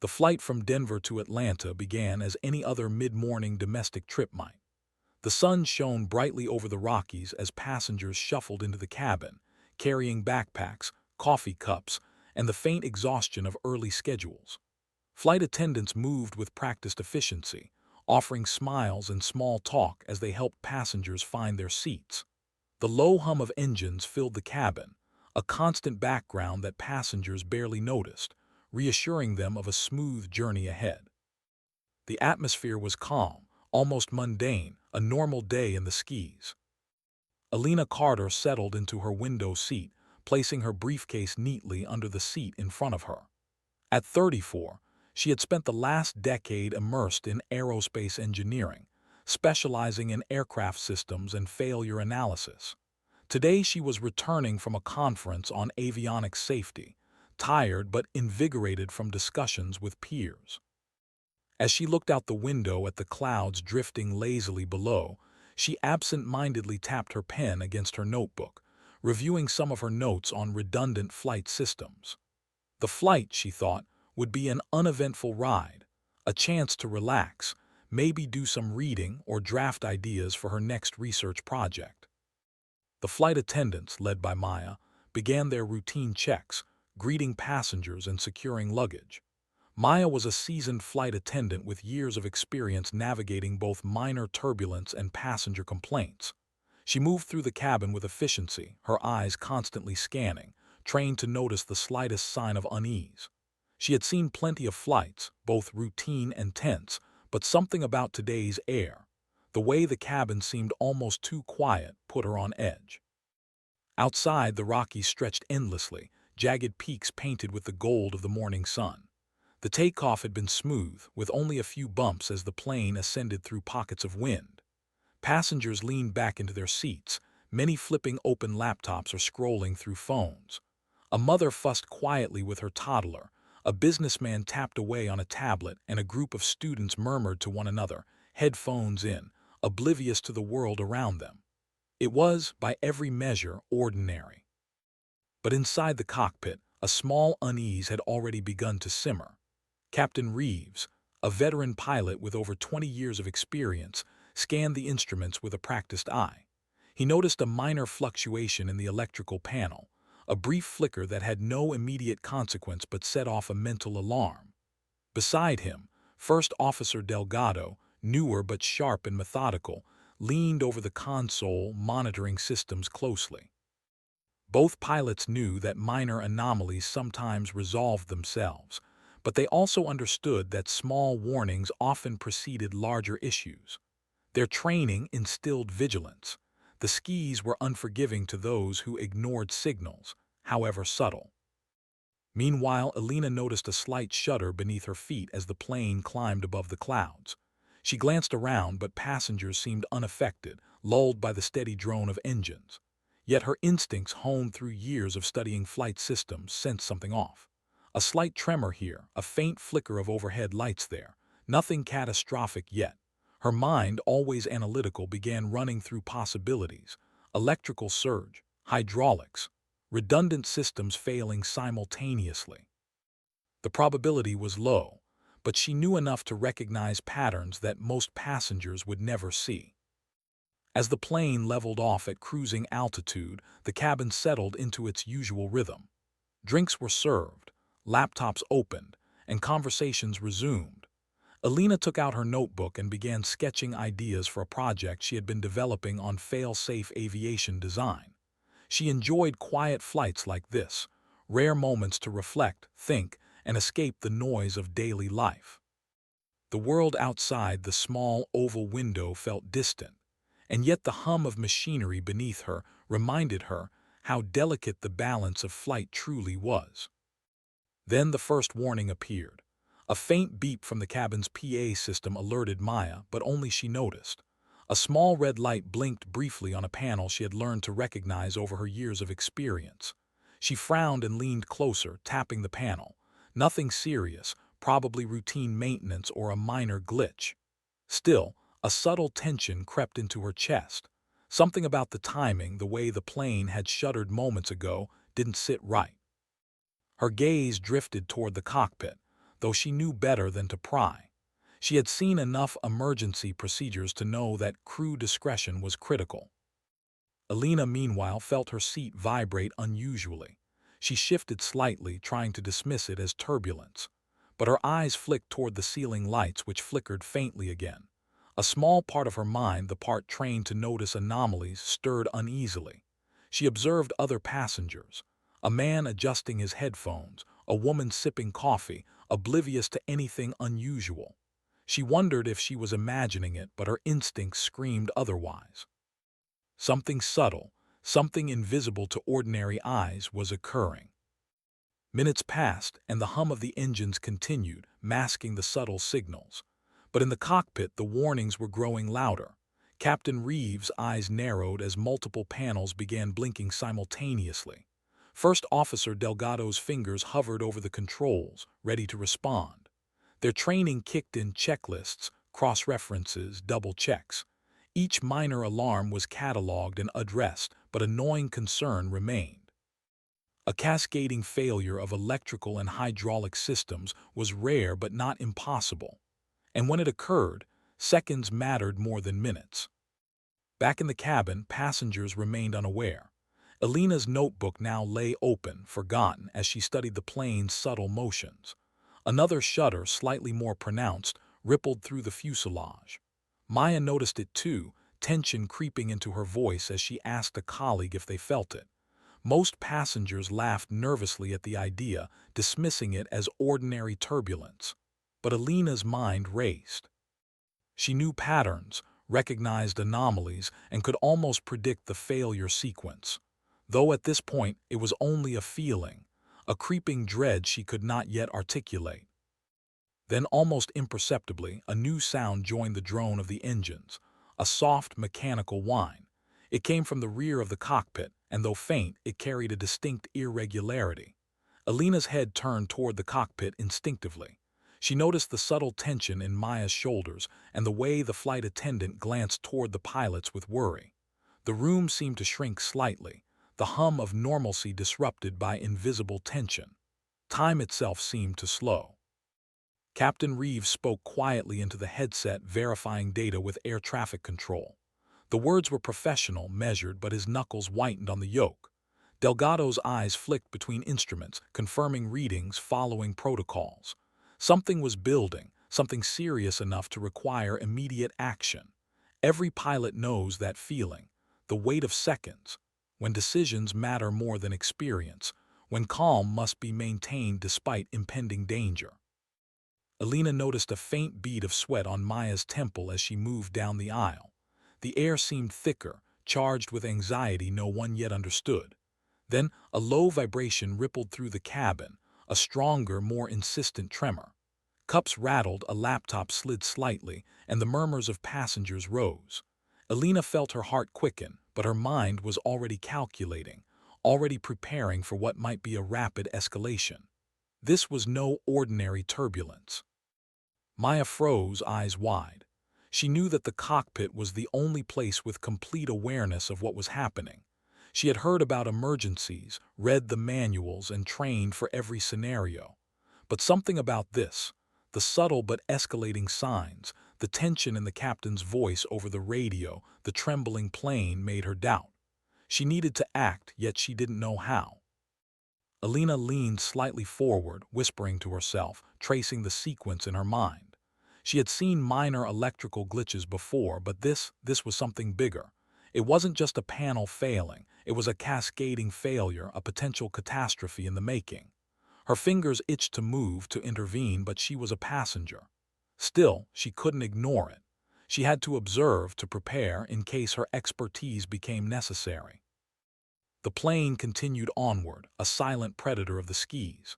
The flight from Denver to Atlanta began as any other mid-morning domestic trip might. The sun shone brightly over the Rockies as passengers shuffled into the cabin, carrying backpacks, coffee cups, and the faint exhaustion of early schedules. Flight attendants moved with practiced efficiency, offering smiles and small talk as they helped passengers find their seats. The low hum of engines filled the cabin, a constant background that passengers barely noticed, reassuring them of a smooth journey ahead. The atmosphere was calm, almost mundane, a normal day in the skies. Alina Carter settled into her window seat, placing her briefcase neatly under the seat in front of her. At 34, she had spent the last decade immersed in aerospace engineering, specializing in aircraft systems and failure analysis. Today she was returning from a conference on avionics safety, tired but invigorated from discussions with peers. As she looked out the window at the clouds drifting lazily below, she absent-mindedly tapped her pen against her notebook, reviewing some of her notes on redundant flight systems. The flight, she thought, would be an uneventful ride, a chance to relax, maybe do some reading or draft ideas for her next research project. The flight attendants, led by Maya, began their routine checks, greeting passengers and securing luggage. Maya was a seasoned flight attendant with years of experience navigating both minor turbulence and passenger complaints. She moved through the cabin with efficiency, her eyes constantly scanning, trained to notice the slightest sign of unease. She had seen plenty of flights, both routine and tense, but something about today's air, the way the cabin seemed almost too quiet, put her on edge. Outside, the Rockies stretched endlessly, jagged peaks painted with the gold of the morning sun. The takeoff had been smooth, with only a few bumps as the plane ascended through pockets of wind. Passengers leaned back into their seats, many flipping open laptops or scrolling through phones. A mother fussed quietly with her toddler, a businessman tapped away on a tablet, and a group of students murmured to one another, headphones in, oblivious to the world around them. It was, by every measure, ordinary. But inside the cockpit, a small unease had already begun to simmer. Captain Reeves, a veteran pilot with over 20 years of experience, scanned the instruments with a practiced eye. He noticed a minor fluctuation in the electrical panel, a brief flicker that had no immediate consequence but set off a mental alarm. Beside him, First Officer Delgado, newer but sharp and methodical, leaned over the console, monitoring systems closely. Both pilots knew that minor anomalies sometimes resolved themselves, but they also understood that small warnings often preceded larger issues. Their training instilled vigilance. The skis were unforgiving to those who ignored signals, however subtle. Meanwhile, Alina noticed a slight shudder beneath her feet as the plane climbed above the clouds. She glanced around, but passengers seemed unaffected, lulled by the steady drone of engines. Yet her instincts, honed through years of studying flight systems, sensed something off. A slight tremor here, a faint flicker of overhead lights there. Nothing catastrophic yet. Her mind, always analytical, began running through possibilities. Electrical surge, hydraulics, redundant systems failing simultaneously. The probability was low, but she knew enough to recognize patterns that most passengers would never see. As the plane leveled off at cruising altitude, the cabin settled into its usual rhythm. Drinks were served, laptops opened, and conversations resumed. Alina took out her notebook and began sketching ideas for a project she had been developing on fail-safe aviation design. She enjoyed quiet flights like this, rare moments to reflect, think, and escape the noise of daily life. The world outside the small oval window felt distant, and yet the hum of machinery beneath her reminded her how delicate the balance of flight truly was. Then the first warning appeared. A faint beep from the cabin's PA system alerted Maya, but only she noticed. A small red light blinked briefly on a panel she had learned to recognize over her years of experience. She frowned and leaned closer, tapping the panel. Nothing serious, probably routine maintenance or a minor glitch. Still, a subtle tension crept into her chest. Something about the timing, the way the plane had shuddered moments ago, didn't sit right. Her gaze drifted toward the cockpit. though she knew better than to pry. She had seen enough emergency procedures to know that crew discretion was critical. Alina, meanwhile, felt her seat vibrate unusually. She shifted slightly, trying to dismiss it as turbulence. But her eyes flicked toward the ceiling lights, which flickered faintly again. A small part of her mind, the part trained to notice anomalies, stirred uneasily. She observed other passengers. A man adjusting his headphones, a woman sipping coffee, oblivious to anything unusual. She wondered if she was imagining it, but her instincts screamed otherwise. Something subtle, something invisible to ordinary eyes was occurring. Minutes passed, and the hum of the engines continued, masking the subtle signals. But in the cockpit, the warnings were growing louder. Captain Reeves' eyes narrowed as multiple panels began blinking simultaneously. First Officer Delgado's fingers hovered over the controls, ready to respond. Their training kicked in checklists, cross-references, double checks. Each minor alarm was catalogued and addressed, but a gnawing concern remained. A cascading failure of electrical and hydraulic systems was rare but not impossible. And when it occurred, seconds mattered more than minutes. Back in the cabin, passengers remained unaware. Alina's notebook now lay open, forgotten, as she studied the plane's subtle motions. Another shudder, slightly more pronounced, rippled through the fuselage. Maya noticed it too, tension creeping into her voice as she asked a colleague if they felt it. Most passengers laughed nervously at the idea, dismissing it as ordinary turbulence. But Alina's mind raced. She knew patterns, recognized anomalies, and could almost predict the failure sequence. Though at this point it was only a feeling, a creeping dread she could not yet articulate. Then, almost imperceptibly, a new sound joined the drone of the engines, a soft, mechanical whine. It came from the rear of the cockpit, and though faint, it carried a distinct irregularity. Alina's head turned toward the cockpit instinctively. She noticed the subtle tension in Maya's shoulders and the way the flight attendant glanced toward the pilots with worry. The room seemed to shrink slightly, the hum of normalcy disrupted by invisible tension. Time itself seemed to slow. Captain Reeves spoke quietly into the headset, verifying data with air traffic control. The words were professional, measured, but his knuckles whitened on the yoke. Delgado's eyes flicked between instruments, confirming readings, following protocols. Something was building, something serious enough to require immediate action. Every pilot knows that feeling, the weight of seconds, when decisions matter more than experience, when calm must be maintained despite impending danger. Alina noticed a faint bead of sweat on Maya's temple as she moved down the aisle. The air seemed thicker, charged with anxiety no one yet understood. Then a low vibration rippled through the cabin, a stronger, more insistent tremor. Cups rattled, a laptop slid slightly, and the murmurs of passengers rose. Alina felt her heart quicken, but her mind was already calculating, already preparing for what might be a rapid escalation. This was no ordinary turbulence. Maya froze, eyes wide. She knew that the cockpit was the only place with complete awareness of what was happening. She had heard about emergencies, read the manuals, and trained for every scenario. But something about this, the subtle but escalating signs, the tension in the captain's voice over the radio, the trembling plane, made her doubt. She needed to act, yet she didn't know how. Alina leaned slightly forward, whispering to herself, tracing the sequence in her mind. She had seen minor electrical glitches before, but this was something bigger. It wasn't just a panel failing, it was a cascading failure, a potential catastrophe in the making. Her fingers itched to move, to intervene, but she was a passenger. Still, she couldn't ignore it. She had to observe, to prepare, in case her expertise became necessary. The plane continued onward, a silent predator of the skis.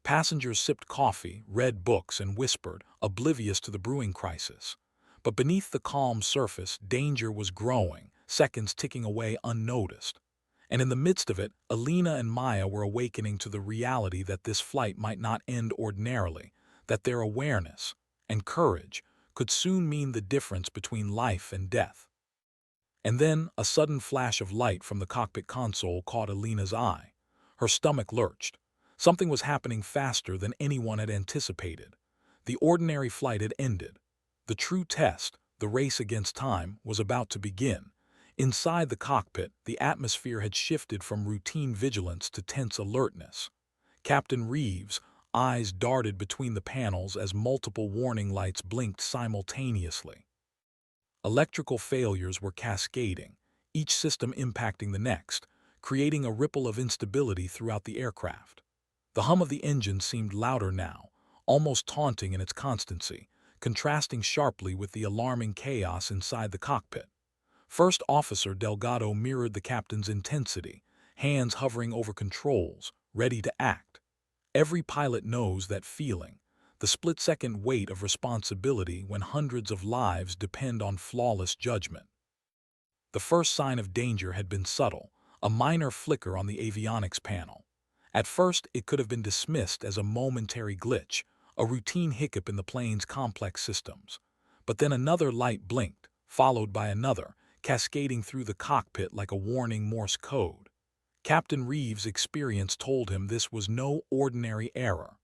Passengers sipped coffee, read books, and whispered, oblivious to the brewing crisis. But beneath the calm surface, danger was growing, seconds ticking away unnoticed. And in the midst of it, Alina and Maya were awakening to the reality that this flight might not end ordinarily, that their awareness and courage could soon mean the difference between life and death. And then a sudden flash of light from the cockpit console caught Alina's eye. Her stomach lurched. Something was happening faster than anyone had anticipated. The ordinary flight had ended. The true test, the race against time, was about to begin. Inside the cockpit, the atmosphere had shifted from routine vigilance to tense alertness. Captain Reeves' eyes darted between the panels as multiple warning lights blinked simultaneously. Electrical failures were cascading, each system impacting the next, creating a ripple of instability throughout the aircraft. The hum of the engine seemed louder now, almost taunting in its constancy, contrasting sharply with the alarming chaos inside the cockpit. First Officer Delgado mirrored the captain's intensity, hands hovering over controls, ready to act. Every pilot knows that feeling, the split-second weight of responsibility when hundreds of lives depend on flawless judgment. The first sign of danger had been subtle, a minor flicker on the avionics panel. At first, it could have been dismissed as a momentary glitch, a routine hiccup in the plane's complex systems. But then another light blinked, followed by another, cascading through the cockpit like a warning Morse code. Captain Reeves' experience told him this was no ordinary error.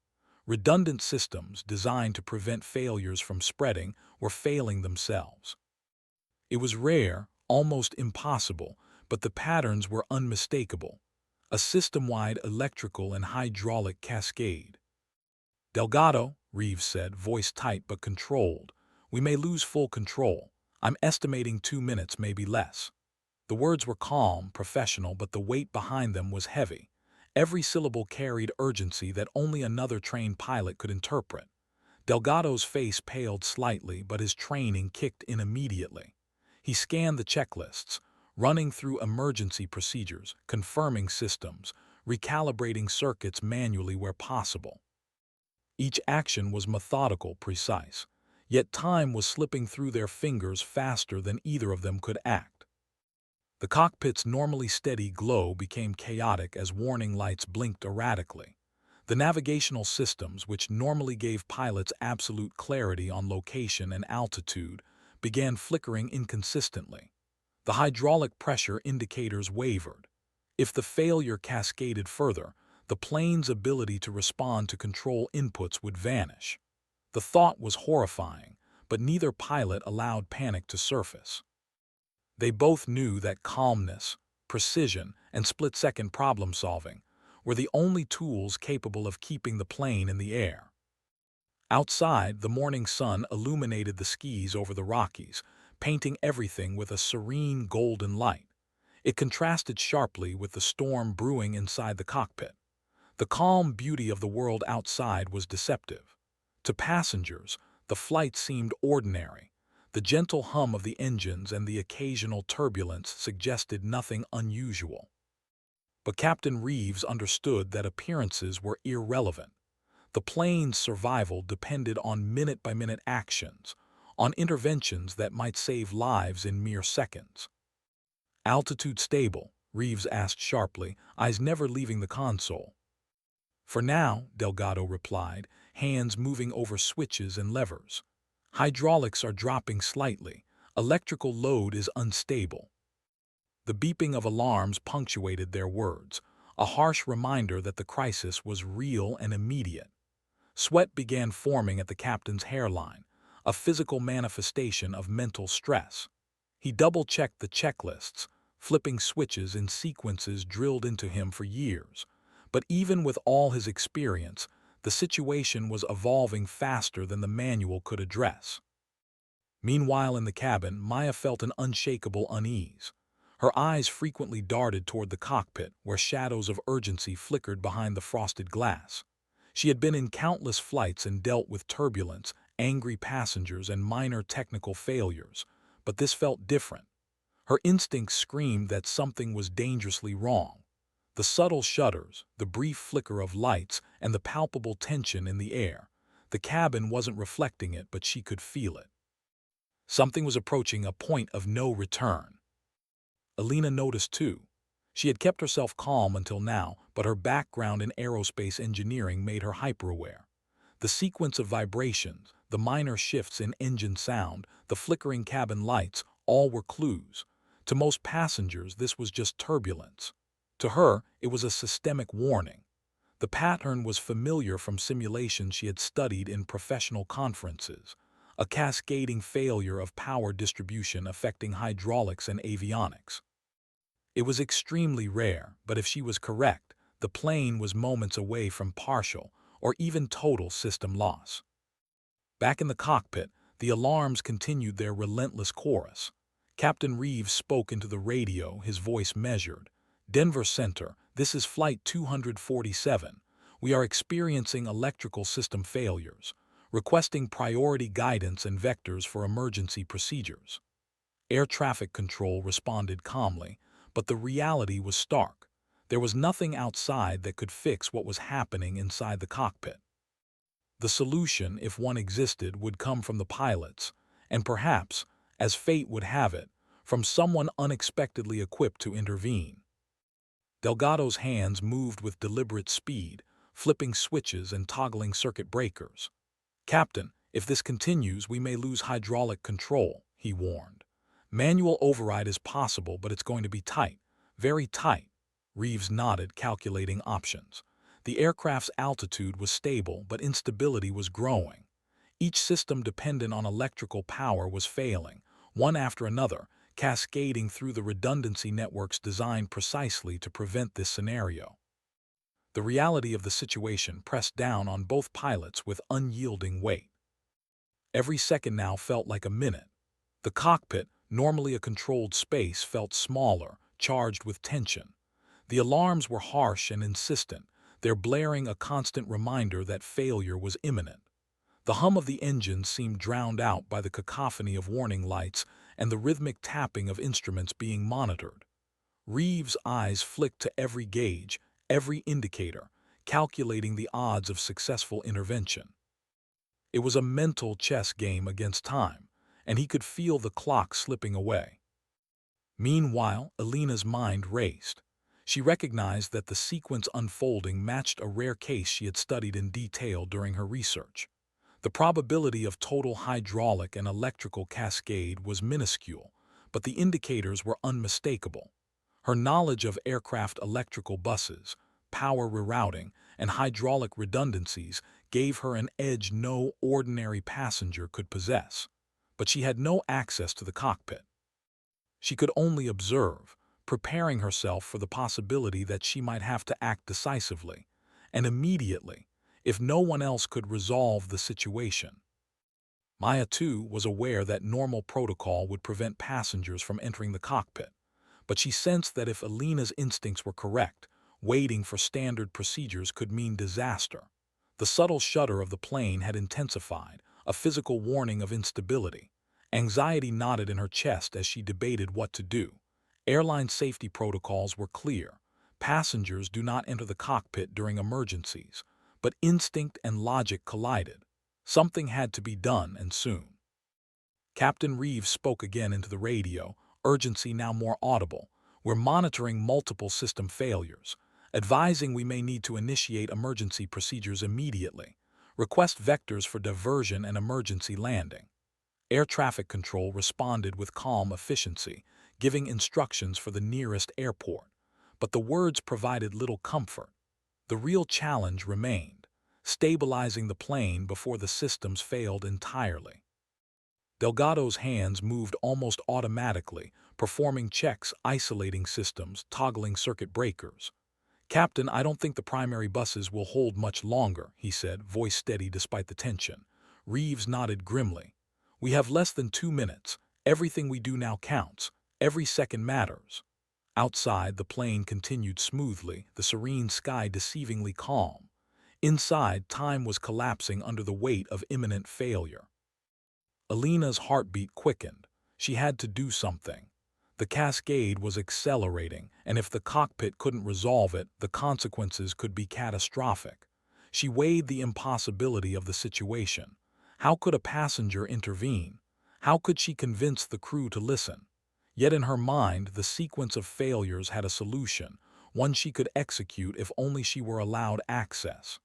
Redundant systems designed to prevent failures from spreading were failing themselves. It was rare, almost impossible, but the patterns were unmistakable. A system-wide electrical and hydraulic cascade. "Delgado," Reeves said, voice tight but controlled, "we may lose full control. I'm estimating 2 minutes, maybe less." The words were calm, professional, but the weight behind them was heavy. Every syllable carried urgency that only another trained pilot could interpret. Delgado's face paled slightly, but his training kicked in immediately. He scanned the checklists, running through emergency procedures, confirming systems, recalibrating circuits manually where possible. Each action was methodical, precise, yet time was slipping through their fingers faster than either of them could act. The cockpit's normally steady glow became chaotic as warning lights blinked erratically. The navigational systems, which normally gave pilots absolute clarity on location and altitude, began flickering inconsistently. The hydraulic pressure indicators wavered. If the failure cascaded further, the plane's ability to respond to control inputs would vanish. The thought was horrifying, but neither pilot allowed panic to surface. They both knew that calmness, precision, and split-second problem-solving were the only tools capable of keeping the plane in the air. Outside, the morning sun illuminated the skis over the Rockies, painting everything with a serene golden light. It contrasted sharply with the storm brewing inside the cockpit. The calm beauty of the world outside was deceptive. To passengers, the flight seemed ordinary. The gentle hum of the engines and the occasional turbulence suggested nothing unusual. But Captain Reeves understood that appearances were irrelevant. The plane's survival depended on minute-by-minute actions, on interventions that might save lives in mere seconds. "Altitude stable?" Reeves asked sharply, eyes never leaving the console. "For now," Delgado replied, hands moving over switches and levers. "Hydraulics are dropping slightly. Electrical load is unstable." The beeping of alarms punctuated their words, a harsh reminder that the crisis was real and immediate. Sweat began forming at the captain's hairline, a physical manifestation of mental stress. He double-checked the checklists, flipping switches in sequences drilled into him for years. But even with all his experience, the situation was evolving faster than the manual could address. Meanwhile, in the cabin, Maya felt an unshakable unease. Her eyes frequently darted toward the cockpit, where shadows of urgency flickered behind the frosted glass. She had been in countless flights and dealt with turbulence, angry passengers, and minor technical failures, but this felt different. Her instincts screamed that something was dangerously wrong. The subtle shudders, the brief flicker of lights, and the palpable tension in the air. The cabin wasn't reflecting it, but she could feel it. Something was approaching a point of no return. Alina noticed too. She had kept herself calm until now, but her background in aerospace engineering made her hyper-aware. The sequence of vibrations, the minor shifts in engine sound, the flickering cabin lights, all were clues. To most passengers, this was just turbulence. To her, it was a systemic warning. The pattern was familiar from simulations she had studied in professional conferences, a cascading failure of power distribution affecting hydraulics and avionics. It was extremely rare, but if she was correct, the plane was moments away from partial or even total system loss. Back in the cockpit, the alarms continued their relentless chorus. Captain Reeves spoke into the radio, his voice measured. "Denver Center, this is Flight 247. We are experiencing electrical system failures, requesting priority guidance and vectors for emergency procedures." Air traffic control responded calmly, but the reality was stark. There was nothing outside that could fix what was happening inside the cockpit. The solution, if one existed, would come from the pilots, and perhaps, as fate would have it, from someone unexpectedly equipped to intervene. Delgado's hands moved with deliberate speed, flipping switches and toggling circuit breakers. "Captain, if this continues, we may lose hydraulic control," he warned. "Manual override is possible, but it's going to be tight, very tight." Reeves nodded, calculating options. The aircraft's altitude was stable, but instability was growing. Each system dependent on electrical power was failing, one after another, cascading through the redundancy networks designed precisely to prevent this scenario. The reality of the situation pressed down on both pilots with unyielding weight. Every second now felt like a minute. The cockpit, normally a controlled space, felt smaller, charged with tension. The alarms were harsh and insistent, their blaring a constant reminder that failure was imminent. The hum of the engines seemed drowned out by the cacophony of warning lights and the rhythmic tapping of instruments being monitored. Reeves' eyes flicked to every gauge, every indicator, calculating the odds of successful intervention. It was a mental chess game against time, and he could feel the clock slipping away. Meanwhile, Alina's mind raced. She recognized that the sequence unfolding matched a rare case she had studied in detail during her research. The probability of total hydraulic and electrical cascade was minuscule, but the indicators were unmistakable. Her knowledge of aircraft electrical buses, power rerouting, and hydraulic redundancies gave her an edge no ordinary passenger could possess. But she had no access to the cockpit. She could only observe, preparing herself for the possibility that she might have to act decisively, and immediately, if no one else could resolve the situation. Maya, too, was aware that normal protocol would prevent passengers from entering the cockpit, but she sensed that if Alina's instincts were correct, waiting for standard procedures could mean disaster. The subtle shudder of the plane had intensified, a physical warning of instability. Anxiety knotted in her chest as she debated what to do. Airline safety protocols were clear. Passengers do not enter the cockpit during emergencies, but instinct and logic collided. Something had to be done, and soon. Captain Reeves spoke again into the radio, urgency now more audible. "We're monitoring multiple system failures, advising we may need to initiate emergency procedures immediately. Request vectors for diversion and emergency landing." Air traffic control responded with calm efficiency, giving instructions for the nearest airport. But the words provided little comfort. The real challenge remained, stabilizing the plane before the systems failed entirely. Delgado's hands moved almost automatically, performing checks, isolating systems, toggling circuit breakers. "Captain, I don't think the primary buses will hold much longer," he said, voice steady despite the tension. Reeves nodded grimly. "We have less than 2 minutes. Everything we do now counts. Every second matters." Outside, the plane continued smoothly, the serene sky deceivingly calm. Inside, time was collapsing under the weight of imminent failure. Alina's heartbeat quickened. She had to do something. The cascade was accelerating, and if the cockpit couldn't resolve it, the consequences could be catastrophic. She weighed the impossibility of the situation. How could a passenger intervene? How could she convince the crew to listen? Yet in her mind, the sequence of failures had a solution, one she could execute if only she were allowed access.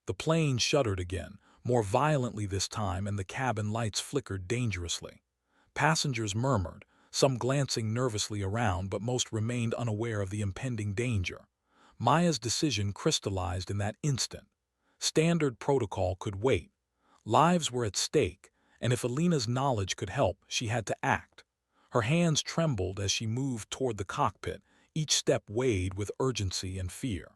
The plane shuddered again, more violently this time, and the cabin lights flickered dangerously. Passengers murmured, some glancing nervously around, but most remained unaware of the impending danger. Maya's decision crystallized in that instant. Standard protocol could wait. Lives were at stake, and if Alina's knowledge could help, she had to act. Her hands trembled as she moved toward the cockpit, each step weighed with urgency and fear.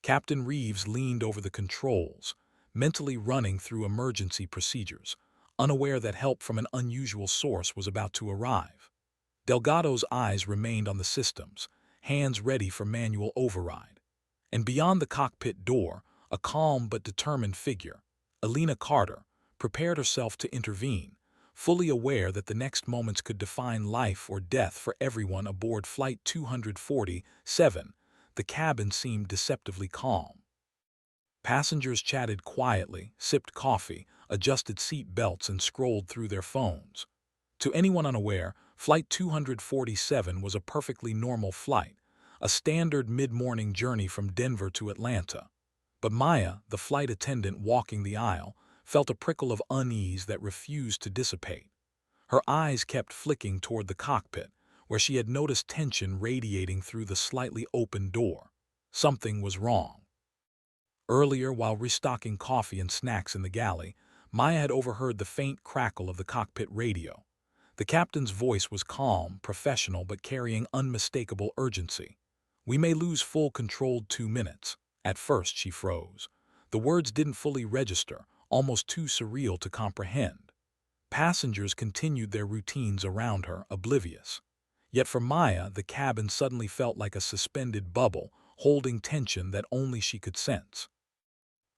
Captain Reeves leaned over the controls, mentally running through emergency procedures, unaware that help from an unusual source was about to arrive. Delgado's eyes remained on the systems, hands ready for manual override. And beyond the cockpit door, a calm but determined figure, Alina Carter, prepared herself to intervene, fully aware that the next moments could define life or death for everyone aboard Flight 247. The cabin seemed deceptively calm. Passengers chatted quietly, sipped coffee, adjusted seat belts, and scrolled through their phones. To anyone unaware, Flight 247 was a perfectly normal flight, a standard mid-morning journey from Denver to Atlanta. But Maya, the flight attendant walking the aisle, felt a prickle of unease that refused to dissipate. Her eyes kept flicking toward the cockpit, where she had noticed tension radiating through the slightly open door. Something was wrong. Earlier, while restocking coffee and snacks in the galley, Maya had overheard the faint crackle of the cockpit radio. The captain's voice was calm, professional, but carrying unmistakable urgency. "We may lose full control 2 minutes." At first, she froze. The words didn't fully register, almost too surreal to comprehend. Passengers continued their routines around her, oblivious. Yet for Maya, the cabin suddenly felt like a suspended bubble, holding tension that only she could sense.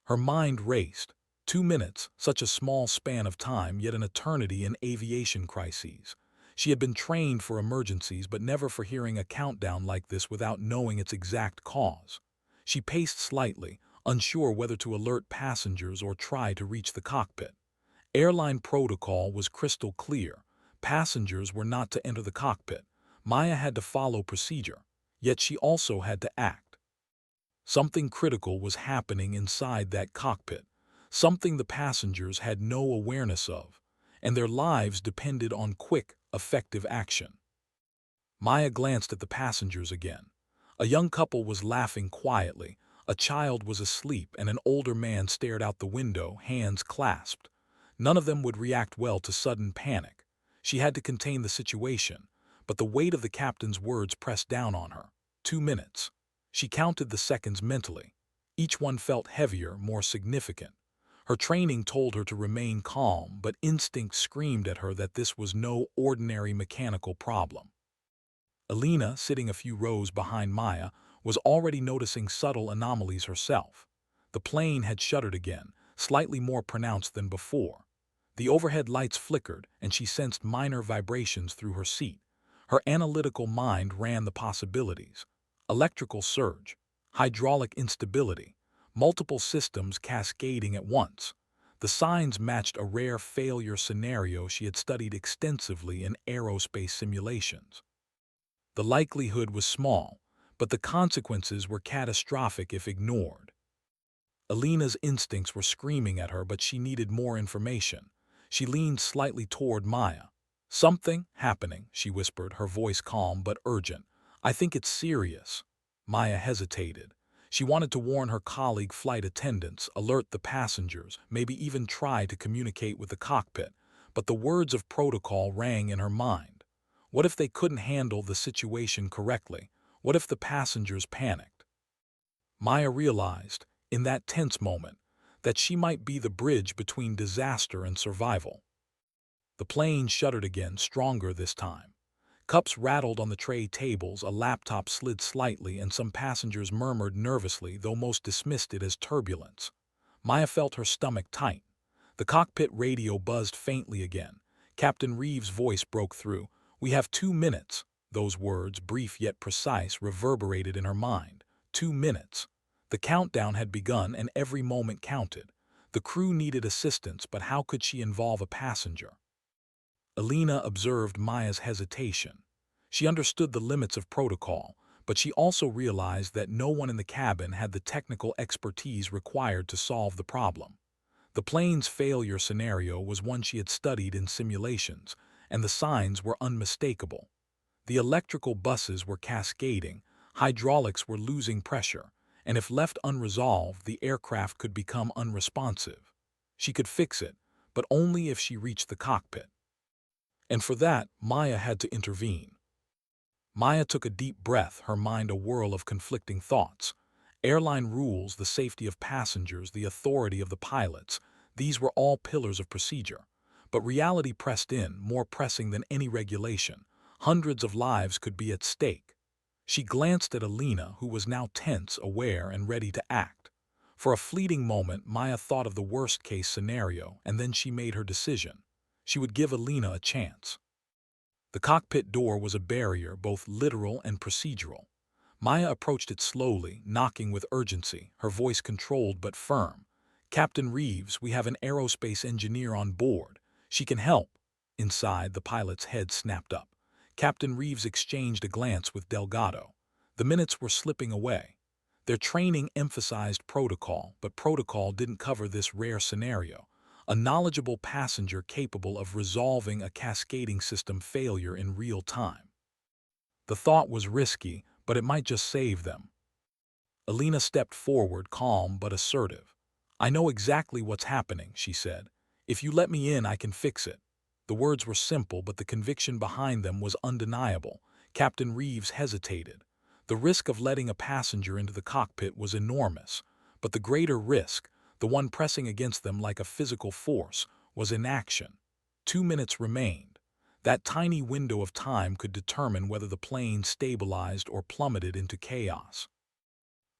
Her mind raced. 2 minutes, such a small span of time, yet an eternity in aviation crises. She had been trained for emergencies, but never for hearing a countdown like this without knowing its exact cause. She paced slightly, unsure whether to alert passengers or try to reach the cockpit. Airline protocol was crystal clear. Passengers were not to enter the cockpit. Maya had to follow procedure, yet she also had to act. Something critical was happening inside that cockpit, something the passengers had no awareness of, and their lives depended on quick, effective action. Maya glanced at the passengers again. A young couple was laughing quietly, a child was asleep, and an older man stared out the window, hands clasped. None of them would react well to sudden panic. She had to contain the situation, but the weight of the captain's words pressed down on her. 2 minutes. She counted the seconds mentally. Each one felt heavier, more significant. Her training told her to remain calm, but instinct screamed at her that this was no ordinary mechanical problem. Alina, sitting a few rows behind Maya, was already noticing subtle anomalies herself. The plane had shuddered again, slightly more pronounced than before. The overhead lights flickered, and she sensed minor vibrations through her seat. Her analytical mind ran the possibilities. Electrical surge, hydraulic instability, multiple systems cascading at once. The signs matched a rare failure scenario she had studied extensively in aerospace simulations. The likelihood was small, but the consequences were catastrophic if ignored. Alina's instincts were screaming at her, but she needed more information. She leaned slightly toward Maya. "Something happening," she whispered, her voice calm but urgent. "I think it's serious." Maya hesitated. She wanted to warn her colleague flight attendants, alert the passengers, maybe even try to communicate with the cockpit, but the words of protocol rang in her mind. What if they couldn't handle the situation correctly? What if the passengers panicked? Maya realized, in that tense moment, that she might be the bridge between disaster and survival. The plane shuddered again, stronger this time. Cups rattled on the tray tables, a laptop slid slightly, and some passengers murmured nervously, though most dismissed it as turbulence. Maya felt her stomach tight. The cockpit radio buzzed faintly again. Captain Reeves' voice broke through. "We have 2 minutes." Those words, brief yet precise, reverberated in her mind. 2 minutes. The countdown had begun, and every moment counted. The crew needed assistance, but how could she involve a passenger? Alina observed Maya's hesitation. She understood the limits of protocol, but she also realized that no one in the cabin had the technical expertise required to solve the problem. The plane's failure scenario was one she had studied in simulations, and the signs were unmistakable. The electrical buses were cascading, Hydraulics were losing pressure, and if left unresolved, the aircraft could become unresponsive. She could fix it, but only if she reached the cockpit. And for that, Maya had to intervene. Maya took a deep breath, her mind a whirl of conflicting thoughts. Airline rules, the safety of passengers, the authority of the pilots, these were all pillars of procedure. But reality pressed in, more pressing than any regulation. Hundreds of lives could be at stake. She glanced at Alina, who was now tense, aware, and ready to act. For a fleeting moment, Maya thought of the worst-case scenario, and then she made her decision. She would give Alina a chance. The cockpit door was a barrier, both literal and procedural. Maya approached it slowly, knocking with urgency, her voice controlled but firm. "Captain Reeves, we have an aerospace engineer on board. She can help." Inside, the pilot's head snapped up. Captain Reeves exchanged a glance with Delgado. The minutes were slipping away. Their training emphasized protocol, but protocol didn't cover this rare scenario. A knowledgeable passenger capable of resolving a cascading system failure in real time. The thought was risky, but it might just save them. Alina stepped forward, calm but assertive. "I know exactly what's happening," she said. "If you let me in, I can fix it." The words were simple, but the conviction behind them was undeniable. Captain Reeves hesitated. The risk of letting a passenger into the cockpit was enormous, but the greater risk, the one pressing against them like a physical force, was inaction. 2 minutes remained. That tiny window of time could determine whether the plane stabilized or plummeted into chaos.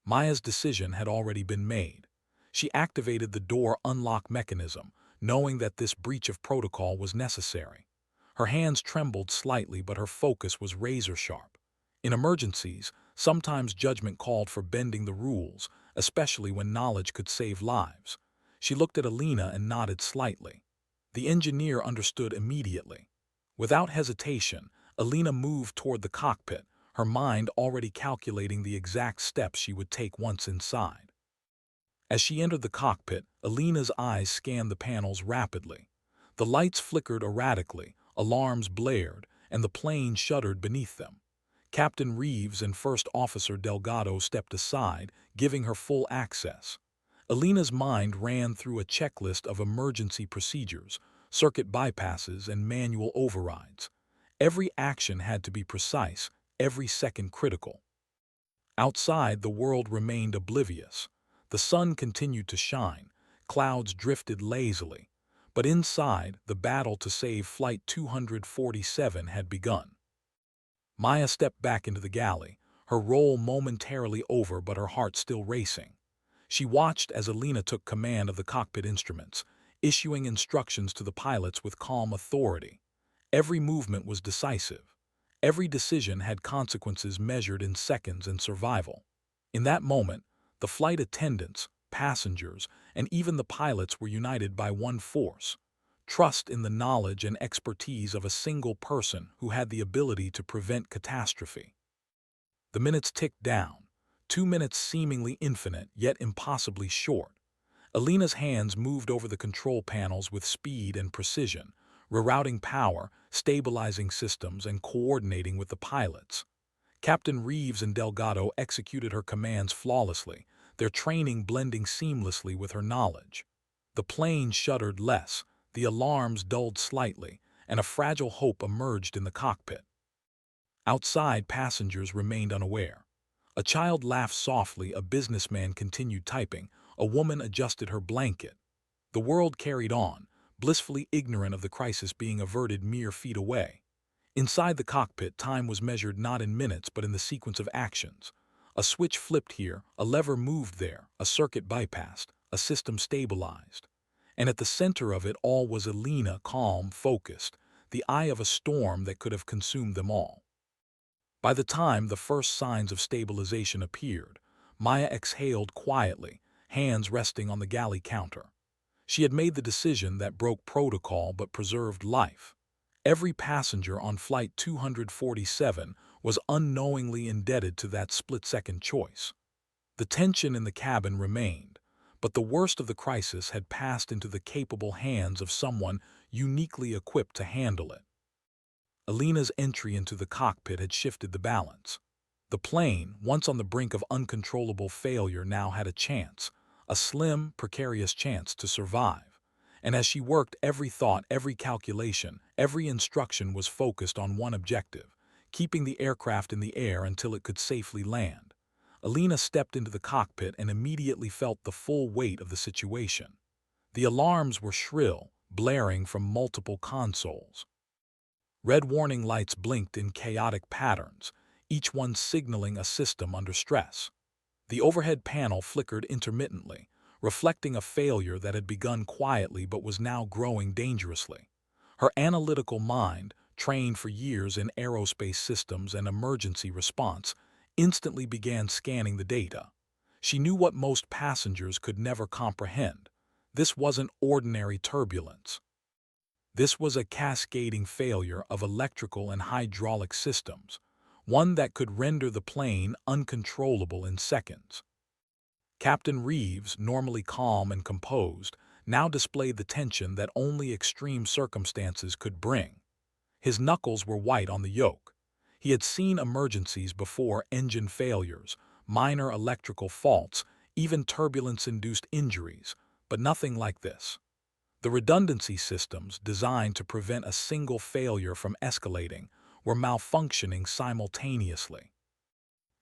Maya's decision had already been made. She activated the door unlock mechanism, knowing that this breach of protocol was necessary. Her hands trembled slightly, but her focus was razor-sharp. In emergencies, sometimes judgment called for bending the rules, especially when knowledge could save lives. She looked at Alina and nodded slightly. The engineer understood immediately. Without hesitation, Alina moved toward the cockpit, her mind already calculating the exact steps she would take once inside. As she entered the cockpit, Alina's eyes scanned the panels rapidly. The lights flickered erratically, alarms blared, and the plane shuddered beneath them. Captain Reeves and First Officer Delgado stepped aside, giving her full access. Alina's mind ran through a checklist of emergency procedures, circuit bypasses, and manual overrides. Every action had to be precise, every second critical. Outside, the world remained oblivious. The sun continued to shine, clouds drifted lazily. But inside, the battle to save Flight 247 had begun. Maya stepped back into the galley, her role momentarily over but her heart still racing. She watched as Alina took command of the cockpit instruments, issuing instructions to the pilots with calm authority. Every movement was decisive. Every decision had consequences measured in seconds and survival. In that moment, the flight attendants, passengers, and even the pilots were united by one force: trust in the knowledge and expertise of a single person who had the ability to prevent catastrophe. The minutes ticked down, 2 minutes seemingly infinite yet impossibly short. Alina's hands moved over the control panels with speed and precision, rerouting power, stabilizing systems, and coordinating with the pilots. Captain Reeves and Delgado executed her commands flawlessly, their training blending seamlessly with her knowledge. The plane shuddered less, the alarms dulled slightly, and a fragile hope emerged in the cockpit. Outside, passengers remained unaware. A child laughed softly, a businessman continued typing, a woman adjusted her blanket. The world carried on, blissfully ignorant of the crisis being averted mere feet away. Inside the cockpit, time was measured not in minutes but in the sequence of actions. A switch flipped here, a lever moved there, a circuit bypassed, a system stabilized. And at the center of it all was Alina, calm, focused, the eye of a storm that could have consumed them all. By the time the first signs of stabilization appeared, Maya exhaled quietly, hands resting on the galley counter. She had made the decision that broke protocol but preserved life. Every passenger on Flight 247 was unknowingly indebted to that split-second choice. The tension in the cabin remained, but the worst of the crisis had passed into the capable hands of someone uniquely equipped to handle it. Alina's entry into the cockpit had shifted the balance. The plane, once on the brink of uncontrollable failure, now had a chance, a slim, precarious chance to survive. And as she worked, every thought, every calculation, every instruction was focused on one objective: keeping the aircraft in the air until it could safely land. Alina stepped into the cockpit and immediately felt the full weight of the situation. The alarms were shrill, blaring from multiple consoles. Red warning lights blinked in chaotic patterns, each one signaling a system under stress. The overhead panel flickered intermittently, reflecting a failure that had begun quietly but was now growing dangerously. Her analytical mind, trained for years in aerospace systems and emergency response, instantly began scanning the data. She knew what most passengers could never comprehend. This wasn't ordinary turbulence. This was a cascading failure of electrical and hydraulic systems, one that could render the plane uncontrollable in seconds. Captain Reeves, normally calm and composed, now displayed the tension that only extreme circumstances could bring. His knuckles were white on the yoke. He had seen emergencies before: engine failures, minor electrical faults, even turbulence-induced injuries, but nothing like this. The redundancy systems, designed to prevent a single failure from escalating, were malfunctioning simultaneously.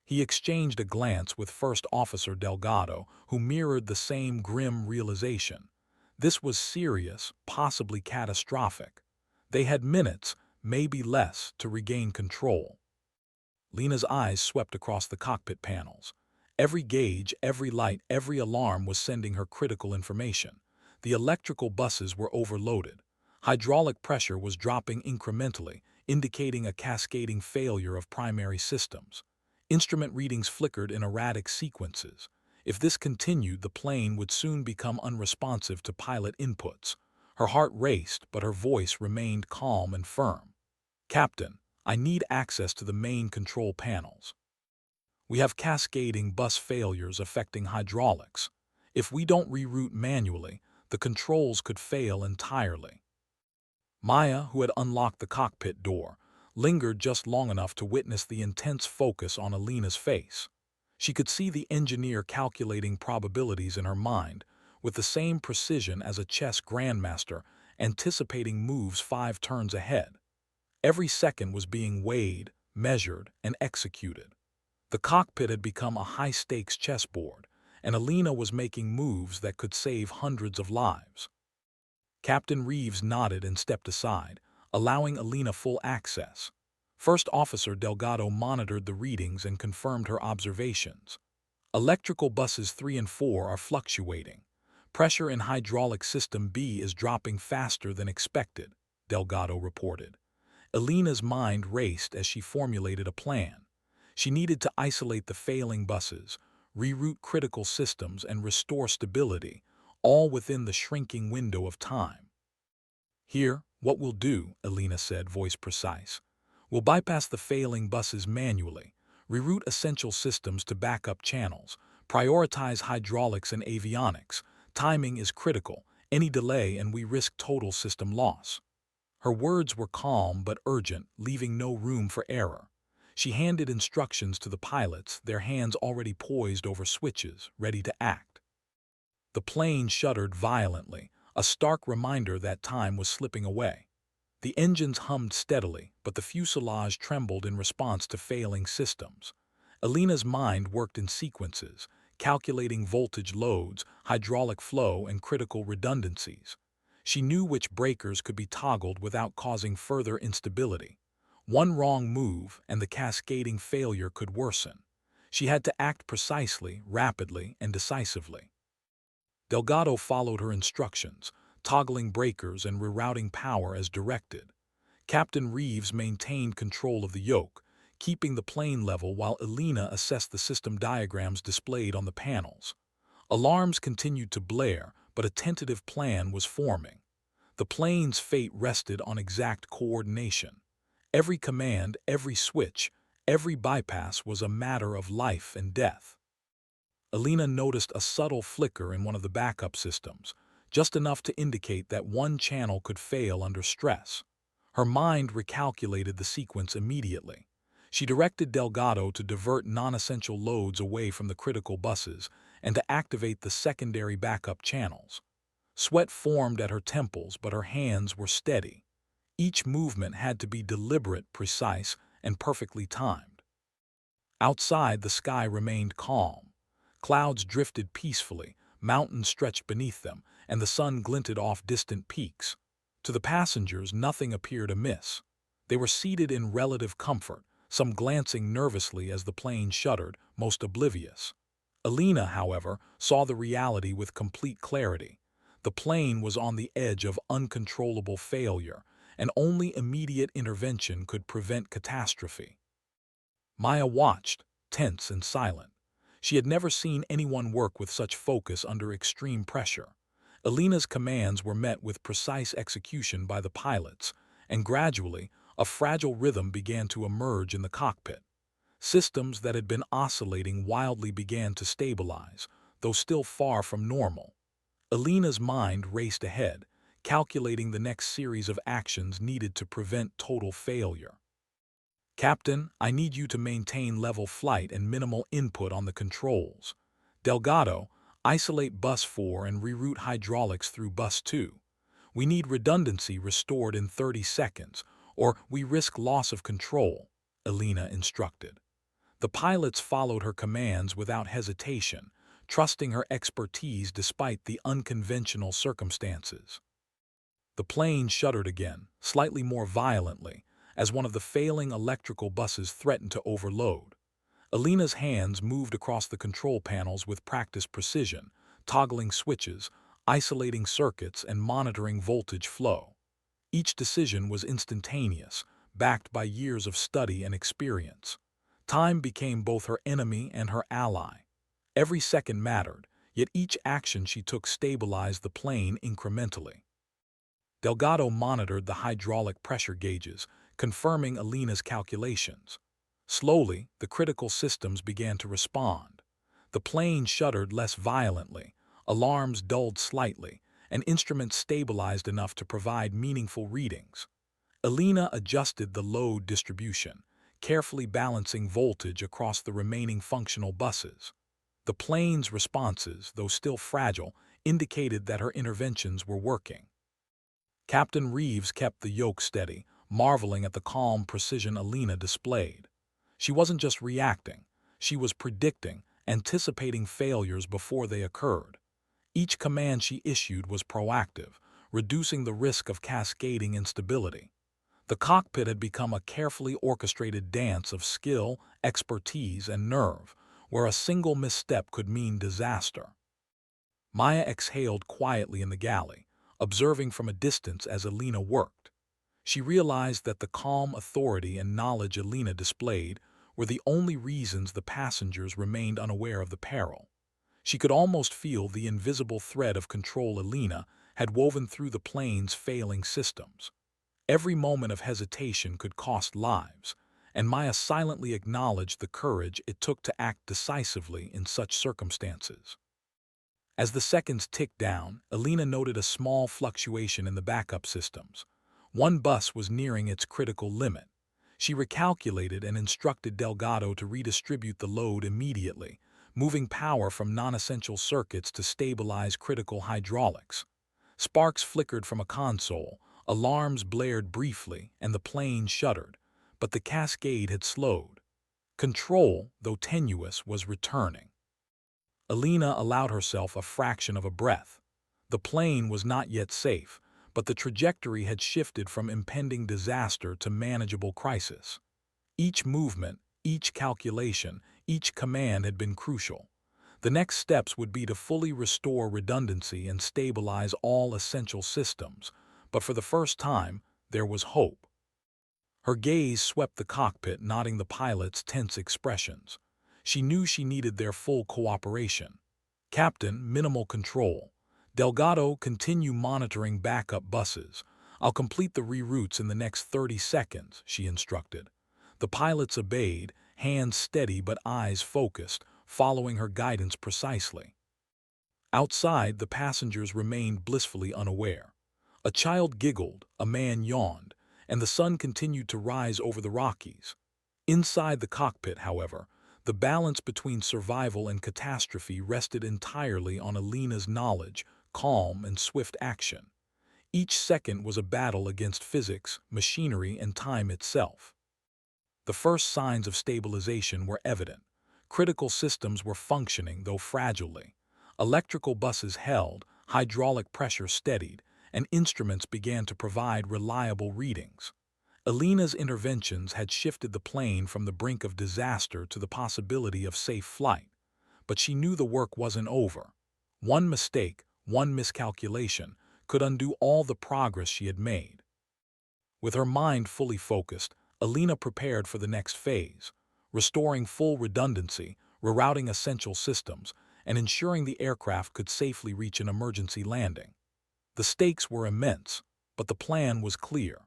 He exchanged a glance with First Officer Delgado, who mirrored the same grim realization. This was serious, possibly catastrophic. They had minutes, maybe less, to regain control. Lena's eyes swept across the cockpit panels. Every gauge, every light, every alarm was sending her critical information. The electrical buses were overloaded. Hydraulic pressure was dropping incrementally, indicating a cascading failure of primary systems. Instrument readings flickered in erratic sequences. If this continued, the plane would soon become unresponsive to pilot inputs. Her heart raced, but her voice remained calm and firm. "Captain, I need access to the main control panels. We have cascading bus failures affecting hydraulics. If we don't reroute manually, the controls could fail entirely." Maya, who had unlocked the cockpit door, lingered just long enough to witness the intense focus on Alina's face. She could see the engineer calculating probabilities in her mind, with the same precision as a chess grandmaster anticipating moves 5 turns ahead. Every second was being weighed, measured, and executed. The cockpit had become a high-stakes chessboard, and Alina was making moves that could save hundreds of lives. Captain Reeves nodded and stepped aside, allowing Alina full access. First Officer Delgado monitored the readings and confirmed her observations. "Electrical buses 3 and 4 are fluctuating. Pressure in hydraulic system B is dropping faster than expected," Delgado reported. Alina's mind raced as she formulated a plan. She needed to isolate the failing buses, reroute critical systems, and restore stability, all within the shrinking window of time. "Here, what we'll do," Alina said, voice precise. "We'll bypass the failing buses manually, reroute essential systems to backup channels, prioritize hydraulics and avionics. Timing is critical. Any delay and we risk total system loss." Her words were calm but urgent, leaving no room for error. She handed instructions to the pilots, their hands already poised over switches, ready to act. The plane shuddered violently, a stark reminder that time was slipping away. The engines hummed steadily, but the fuselage trembled in response to failing systems. Alina's mind worked in sequences, calculating voltage loads, hydraulic flow, and critical redundancies. She knew which breakers could be toggled without causing further instability. One wrong move, and the cascading failure could worsen. She had to act precisely, rapidly, and decisively. Delgado followed her instructions, toggling breakers and rerouting power as directed. Captain Reeves maintained control of the yoke, keeping the plane level while Alina assessed the system diagrams displayed on the panels. Alarms continued to blare, but a tentative plan was forming. The plane's fate rested on exact coordination. Every command, every switch, every bypass was a matter of life and death. Alina noticed a subtle flicker in one of the backup systems, just enough to indicate that one channel could fail under stress. Her mind recalculated the sequence immediately. She directed Delgado to divert non-essential loads away from the critical buses and to activate the secondary backup channels. Sweat formed at her temples, but her hands were steady. Each movement had to be deliberate, precise, and perfectly timed. Outside, the sky remained calm. Clouds drifted peacefully, mountains stretched beneath them, and the sun glinted off distant peaks. To the passengers, nothing appeared amiss. They were seated in relative comfort, some glancing nervously as the plane shuddered, most oblivious. Alina, however, saw the reality with complete clarity. The plane was on the edge of uncontrollable failure, and only immediate intervention could prevent catastrophe. Maya watched, tense and silent. She had never seen anyone work with such focus under extreme pressure. Alina's commands were met with precise execution by the pilots, and gradually, a fragile rhythm began to emerge in the cockpit. Systems that had been oscillating wildly began to stabilize, though still far from normal. Alina's mind raced ahead, calculating the next series of actions needed to prevent total failure. Captain, I need you to maintain level flight and minimal input on the controls. Delgado, isolate Bus 4 and reroute hydraulics through Bus 2. We need redundancy restored in 30 seconds, or we risk loss of control, Alina instructed. The pilots followed her commands without hesitation, trusting her expertise despite the unconventional circumstances. The plane shuddered again, slightly more violently, as one of the failing electrical buses threatened to overload. Alina's hands moved across the control panels with practiced precision, toggling switches, isolating circuits, and monitoring voltage flow. Each decision was instantaneous, backed by years of study and experience. Time became both her enemy and her ally. Every second mattered, yet each action she took stabilized the plane incrementally. Delgado monitored the hydraulic pressure gauges, confirming Alina's calculations. Slowly, the critical systems began to respond. The plane shuddered less violently, alarms dulled slightly, and instruments stabilized enough to provide meaningful readings. Alina adjusted the load distribution, carefully balancing voltage across the remaining functional buses. The plane's responses, though still fragile, indicated that her interventions were working. Captain Reeves kept the yoke steady, marveling at the calm precision Alina displayed. She wasn't just reacting, she was predicting, anticipating failures before they occurred. Each command she issued was proactive, reducing the risk of cascading instability. The cockpit had become a carefully orchestrated dance of skill, expertise, and nerve, where a single misstep could mean disaster. Maya exhaled quietly in the galley, observing from a distance as Alina worked. She realized that the calm authority and knowledge Alina displayed were the only reasons the passengers remained unaware of the peril. She could almost feel the invisible thread of control Alina had woven through the plane's failing systems. Every moment of hesitation could cost lives, and Maya silently acknowledged the courage it took to act decisively in such circumstances. As the seconds ticked down, Alina noted a small fluctuation in the backup systems. One bus was nearing its critical limit. She recalculated and instructed Delgado to redistribute the load immediately, moving power from non-essential circuits to stabilize critical hydraulics. Sparks flickered from a console, alarms blared briefly, and the plane shuddered, but the cascade had slowed. Control, though tenuous, was returning. Alina allowed herself a fraction of a breath. The plane was not yet safe, but the trajectory had shifted from impending disaster to manageable crisis. Each movement, each calculation, each command had been crucial. The next steps would be to fully restore redundancy and stabilize all essential systems, but for the first time, there was hope. Her gaze swept the cockpit, noting the pilots' tense expressions. She knew she needed their full cooperation. Captain, minimal control. Delgado, continue monitoring backup buses. I'll complete the reroutes in the next 30 seconds, she instructed. The pilots obeyed, hands steady but eyes focused, following her guidance precisely. Outside, the passengers remained blissfully unaware. A child giggled, a man yawned, and the sun continued to rise over the Rockies. Inside the cockpit, however, the balance between survival and catastrophe rested entirely on Alina's knowledge, calm, and swift action. Each second was a battle against physics, machinery, and time itself. The first signs of stabilization were evident. Critical systems were functioning, though fragilely. Electrical buses held, hydraulic pressure steadied, and instruments began to provide reliable readings. Alina's interventions had shifted the plane from the brink of disaster to the possibility of safe flight, but she knew the work wasn't over. One mistake, one miscalculation, could undo all the progress she had made. With her mind fully focused, Alina prepared for the next phase, restoring full redundancy, rerouting essential systems, and ensuring the aircraft could safely reach an emergency landing. The stakes were immense, but the plan was clear.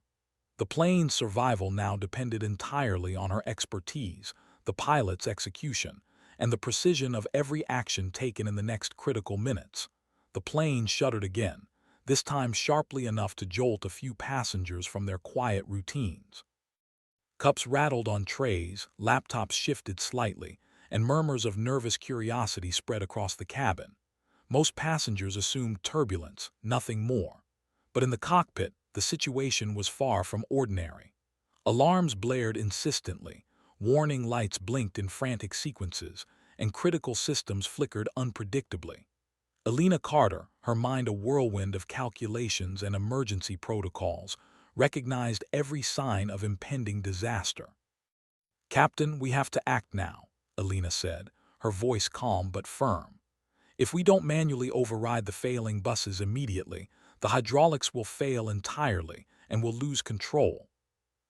The plane's survival now depended entirely on her expertise, the pilot's execution, and the precision of every action taken in the next critical minutes. The plane shuddered again, this time sharply enough to jolt a few passengers from their quiet routines. Cups rattled on trays, laptops shifted slightly, and murmurs of nervous curiosity spread across the cabin. Most passengers assumed turbulence, nothing more. But in the cockpit, the situation was far from ordinary. Alarms blared insistently, warning lights blinked in frantic sequences, and critical systems flickered unpredictably. Alina Carter, her mind a whirlwind of calculations and emergency protocols, recognized every sign of impending disaster. "Captain, we have to act now," Alina said, her voice calm but firm. "If we don't manually override the failing buses immediately, the hydraulics will fail entirely and we'll lose control."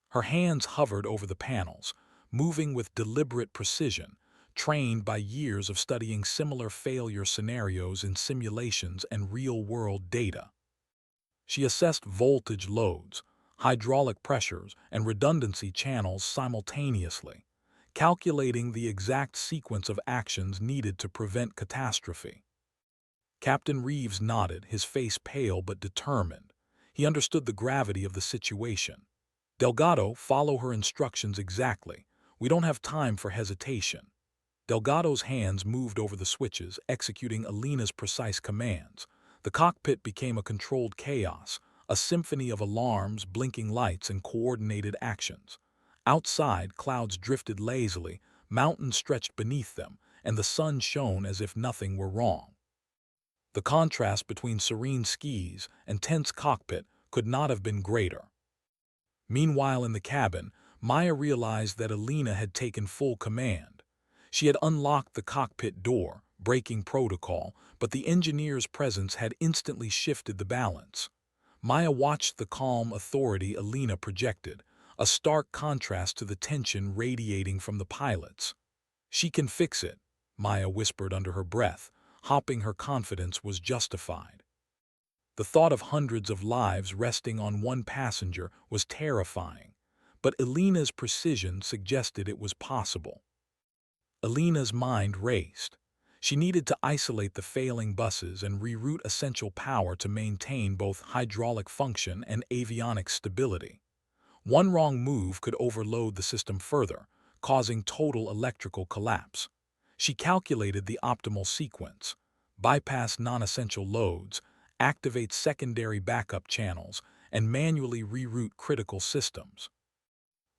Her hands hovered over the panels, moving with deliberate precision, trained by years of studying similar failure scenarios in simulations and real-world data. She assessed voltage loads, hydraulic pressures, and redundancy channels simultaneously, calculating the exact sequence of actions needed to prevent catastrophe. Captain Reeves nodded, his face pale but determined. He understood the gravity of the situation. "Delgado, follow her instructions exactly. We don't have time for hesitation." Delgado's hands moved over the switches, executing Alina's precise commands. The cockpit became a controlled chaos, a symphony of alarms, blinking lights, and coordinated actions. Outside, clouds drifted lazily, mountains stretched beneath them, and the sun shone as if nothing were wrong. The contrast between serene skies and tense cockpit could not have been greater. Meanwhile, in the cabin, Maya realized that Alina had taken full command. She had unlocked the cockpit door, breaking protocol, but the engineer's presence had instantly shifted the balance. Maya watched the calm authority Alina projected, a stark contrast to the tension radiating from the pilots. "She can fix it," Maya whispered under her breath, hoping her confidence was justified. The thought of hundreds of lives resting on one passenger was terrifying, but Alina's precision suggested it was possible. Alina's mind raced. She needed to isolate the failing buses and reroute essential power to maintain both hydraulic function and avionics stability. One wrong move could overload the system further, causing total electrical collapse. She calculated the optimal sequence: bypass non-essential loads, activate secondary backup channels, and manually reroute critical systems.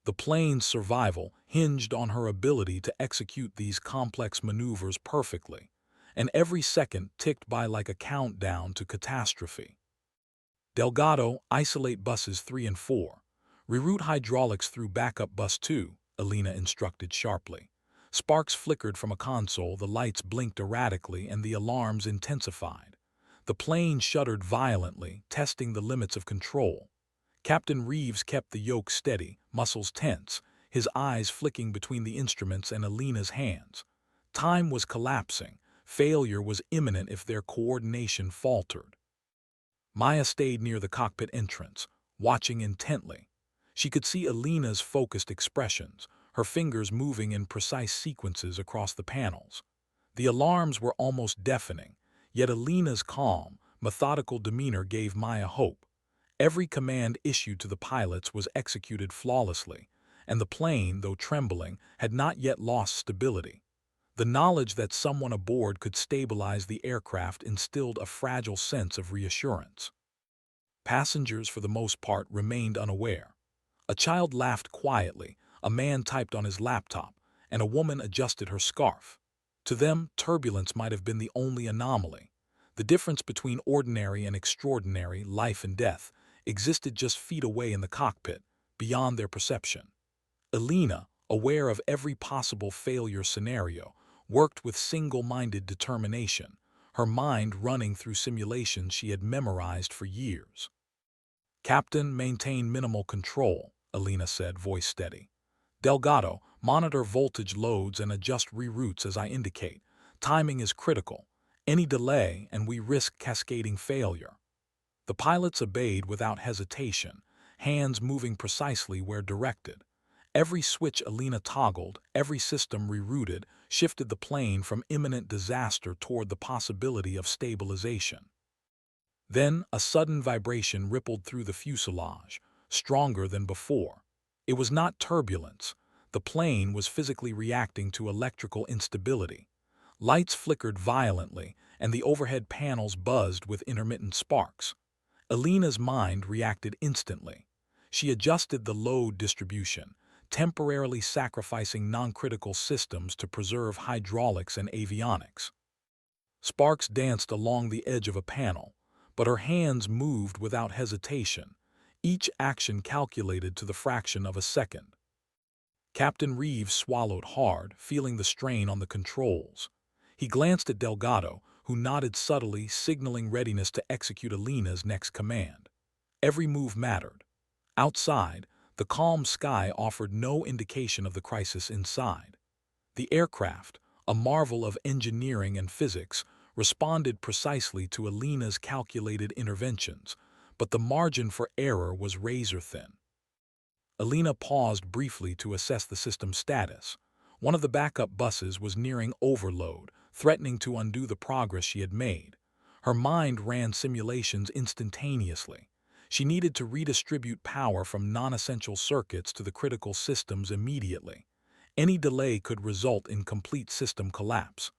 The plane's survival hinged on her ability to execute these complex maneuvers perfectly, and every second ticked by like a countdown to catastrophe. "Delgado, isolate buses 3 and 4. Reroute hydraulics through backup bus 2, Alina instructed sharply. Sparks flickered from a console, the lights blinked erratically, and the alarms intensified. The plane shuddered violently, testing the limits of control. Captain Reeves kept the yoke steady, muscles tense, his eyes flicking between the instruments and Alina's hands. Time was collapsing. Failure was imminent if their coordination faltered. Maya stayed near the cockpit entrance, watching intently. She could see Alina's focused expressions, her fingers moving in precise sequences across the panels. The alarms were almost deafening, yet Alina's calm, methodical demeanor gave Maya hope. Every command issued to the pilots was executed flawlessly, and the plane, though trembling, had not yet lost stability. The knowledge that someone aboard could stabilize the aircraft instilled a fragile sense of reassurance. Passengers, for the most part, remained unaware. A child laughed quietly, a man typed on his laptop, and a woman adjusted her scarf. To them, turbulence might have been the only anomaly. The difference between ordinary and extraordinary, life and death, existed just feet away in the cockpit, beyond their perception. Elena, aware of every possible failure scenario, worked with single-minded determination, her mind running through simulations she had memorized for years. "Captain, maintain minimal control," Elena said, voice steady. "Delgado, monitor voltage loads and adjust reroutes as I indicate. Timing is critical. Any delay and we risk cascading failure." The pilots obeyed without hesitation, hands moving precisely where directed. Every switch Elena toggled, every system rerouted, shifted the plane from imminent disaster toward the possibility of stabilization. Then a sudden vibration rippled through the fuselage, stronger than before. It was not turbulence. The plane was physically reacting to electrical instability. Lights flickered violently, and the overhead panels buzzed with intermittent sparks. Elena's mind reacted instantly. She adjusted the load distribution, temporarily sacrificing non-critical systems to preserve hydraulics and avionics. Sparks danced along the edge of a panel, but her hands moved without hesitation, each action calculated to the fraction of a second. Captain Reeves swallowed hard, feeling the strain on the controls. He glanced at Delgado, who nodded subtly, signaling readiness to execute Elena's next command. Every move mattered. Outside, the calm sky offered no indication of the crisis inside. The aircraft, a marvel of engineering and physics, responded precisely to Elena's calculated interventions, but the margin for error was razor-thin. Elena paused briefly to assess the system's status. One of the backup buses was nearing overload, threatening to undo the progress she had made. Her mind ran simulations instantaneously. She needed to redistribute power from non-essential circuits to the critical systems immediately. Any delay could result in complete system collapse.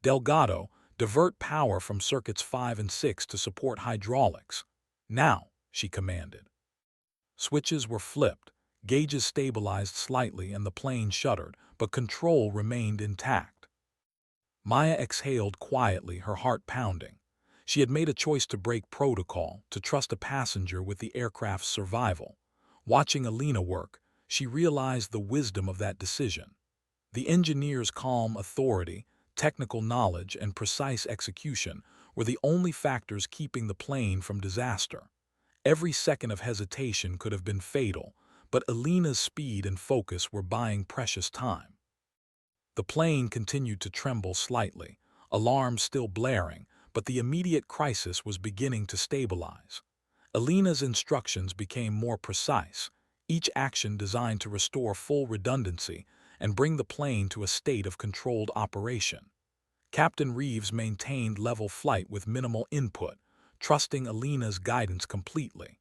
"Delgado, divert power from circuits 5 and 6 to support hydraulics." "Now," she commanded. Switches were flipped, gauges stabilized slightly, and the plane shuddered, but control remained intact. Maya exhaled quietly, her heart pounding. She had made a choice to break protocol, to trust a passenger with the aircraft's survival. Watching Elena work, she realized the wisdom of that decision. The engineer's calm authority, technical knowledge, and precise execution were the only factors keeping the plane from disaster. Every second of hesitation could have been fatal, but Elena's speed and focus were buying precious time. The plane continued to tremble slightly, alarms still blaring, but the immediate crisis was beginning to stabilize. Elena's instructions became more precise, each action designed to restore full redundancy and bring the plane to a state of controlled operation. Captain Reeves maintained level flight with minimal input, trusting Elena's guidance completely.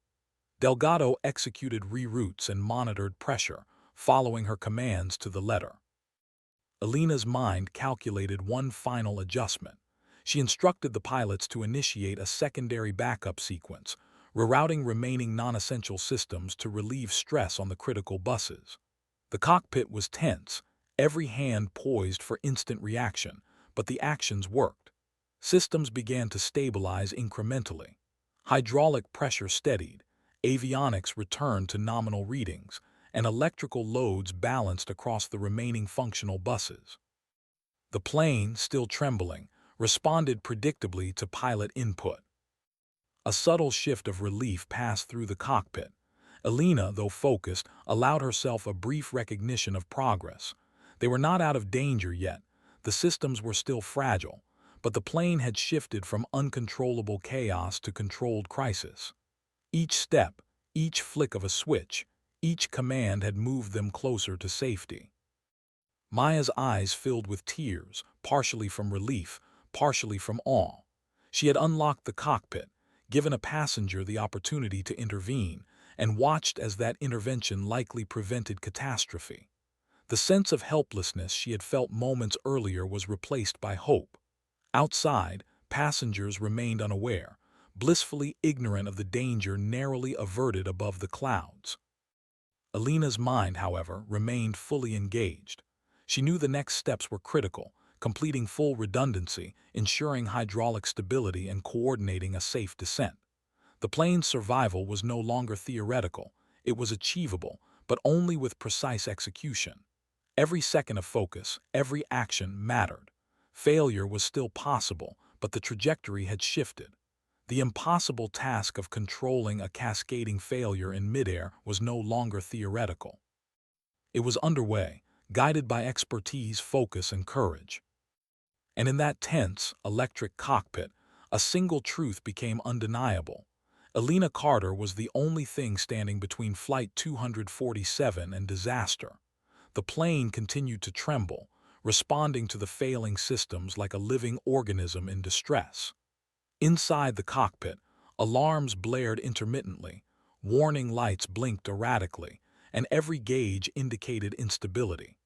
Delgado executed reroutes and monitored pressure, following her commands to the letter. Elena's mind calculated one final adjustment. She instructed the pilots to initiate a secondary backup sequence, rerouting remaining non-essential systems to relieve stress on the critical buses. The cockpit was tense, every hand poised for instant reaction, but the actions worked. Systems began to stabilize incrementally. Hydraulic pressure steadied, avionics returned to nominal readings, and electrical loads balanced across the remaining functional buses. The plane, still trembling, responded predictably to pilot input. A subtle shift of relief passed through the cockpit. Elena, though focused, allowed herself a brief recognition of progress. They were not out of danger yet. The systems were still fragile, but the plane had shifted from uncontrollable chaos to controlled crisis. Each step, each flick of a switch, each command had moved them closer to safety. Maya's eyes filled with tears, partially from relief, partially from awe. She had unlocked the cockpit, given a passenger the opportunity to intervene, and watched as that intervention likely prevented catastrophe. The sense of helplessness she had felt moments earlier was replaced by hope. Outside, passengers remained unaware, blissfully ignorant of the danger narrowly averted above the clouds. Alina's mind, however, remained fully engaged. She knew the next steps were critical, completing full redundancy, ensuring hydraulic stability and coordinating a safe descent. The plane's survival was no longer theoretical, it was achievable, but only with precise execution. Every second of focus, every action mattered. Failure was still possible, but the trajectory had shifted. The impossible task of controlling a cascading failure in midair was no longer theoretical. It was underway, guided by expertise, focus, and courage. And in that tense, electric cockpit, a single truth became undeniable. Alina Carter was the only thing standing between Flight 247 and disaster. The plane continued to tremble, responding to the failing systems like a living organism in distress. Inside the cockpit, alarms blared intermittently, warning lights blinked erratically, and every gauge indicated instability.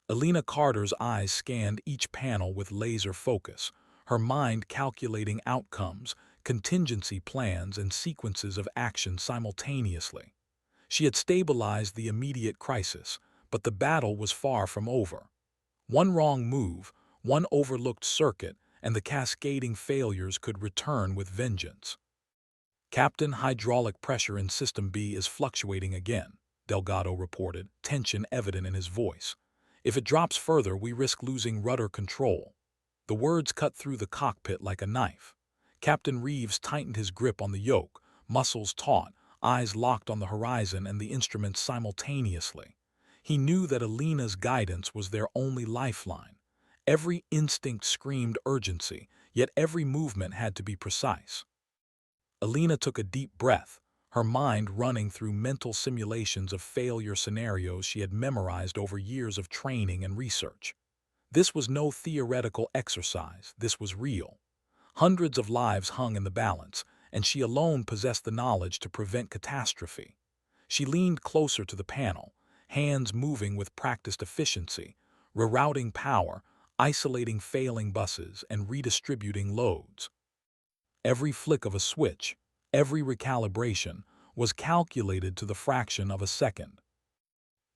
Alina Carter's eyes scanned each panel with laser focus, her mind calculating outcomes, contingency plans, and sequences of action simultaneously. She had stabilized the immediate crisis, but the battle was far from over. One wrong move, one overlooked circuit, and the cascading failures could return with vengeance. "Captain, hydraulic pressure in System B is fluctuating again," Delgado reported, tension evident in his voice. "If it drops further, we risk losing rudder control." The words cut through the cockpit like a knife. Captain Reeves tightened his grip on the yoke, muscles taut, eyes locked on the horizon and the instruments simultaneously. He knew that Alina's guidance was their only lifeline. Every instinct screamed urgency, yet every movement had to be precise. Alina took a deep breath, her mind running through mental simulations of failure scenarios she had memorized over years of training and research. This was no theoretical exercise, this was real. Hundreds of lives hung in the balance, and she alone possessed the knowledge to prevent catastrophe. She leaned closer to the panel, hands moving with practiced efficiency, rerouting power, isolating failing buses, and redistributing loads. Every flick of a switch, every recalibration, was calculated to the fraction of a second.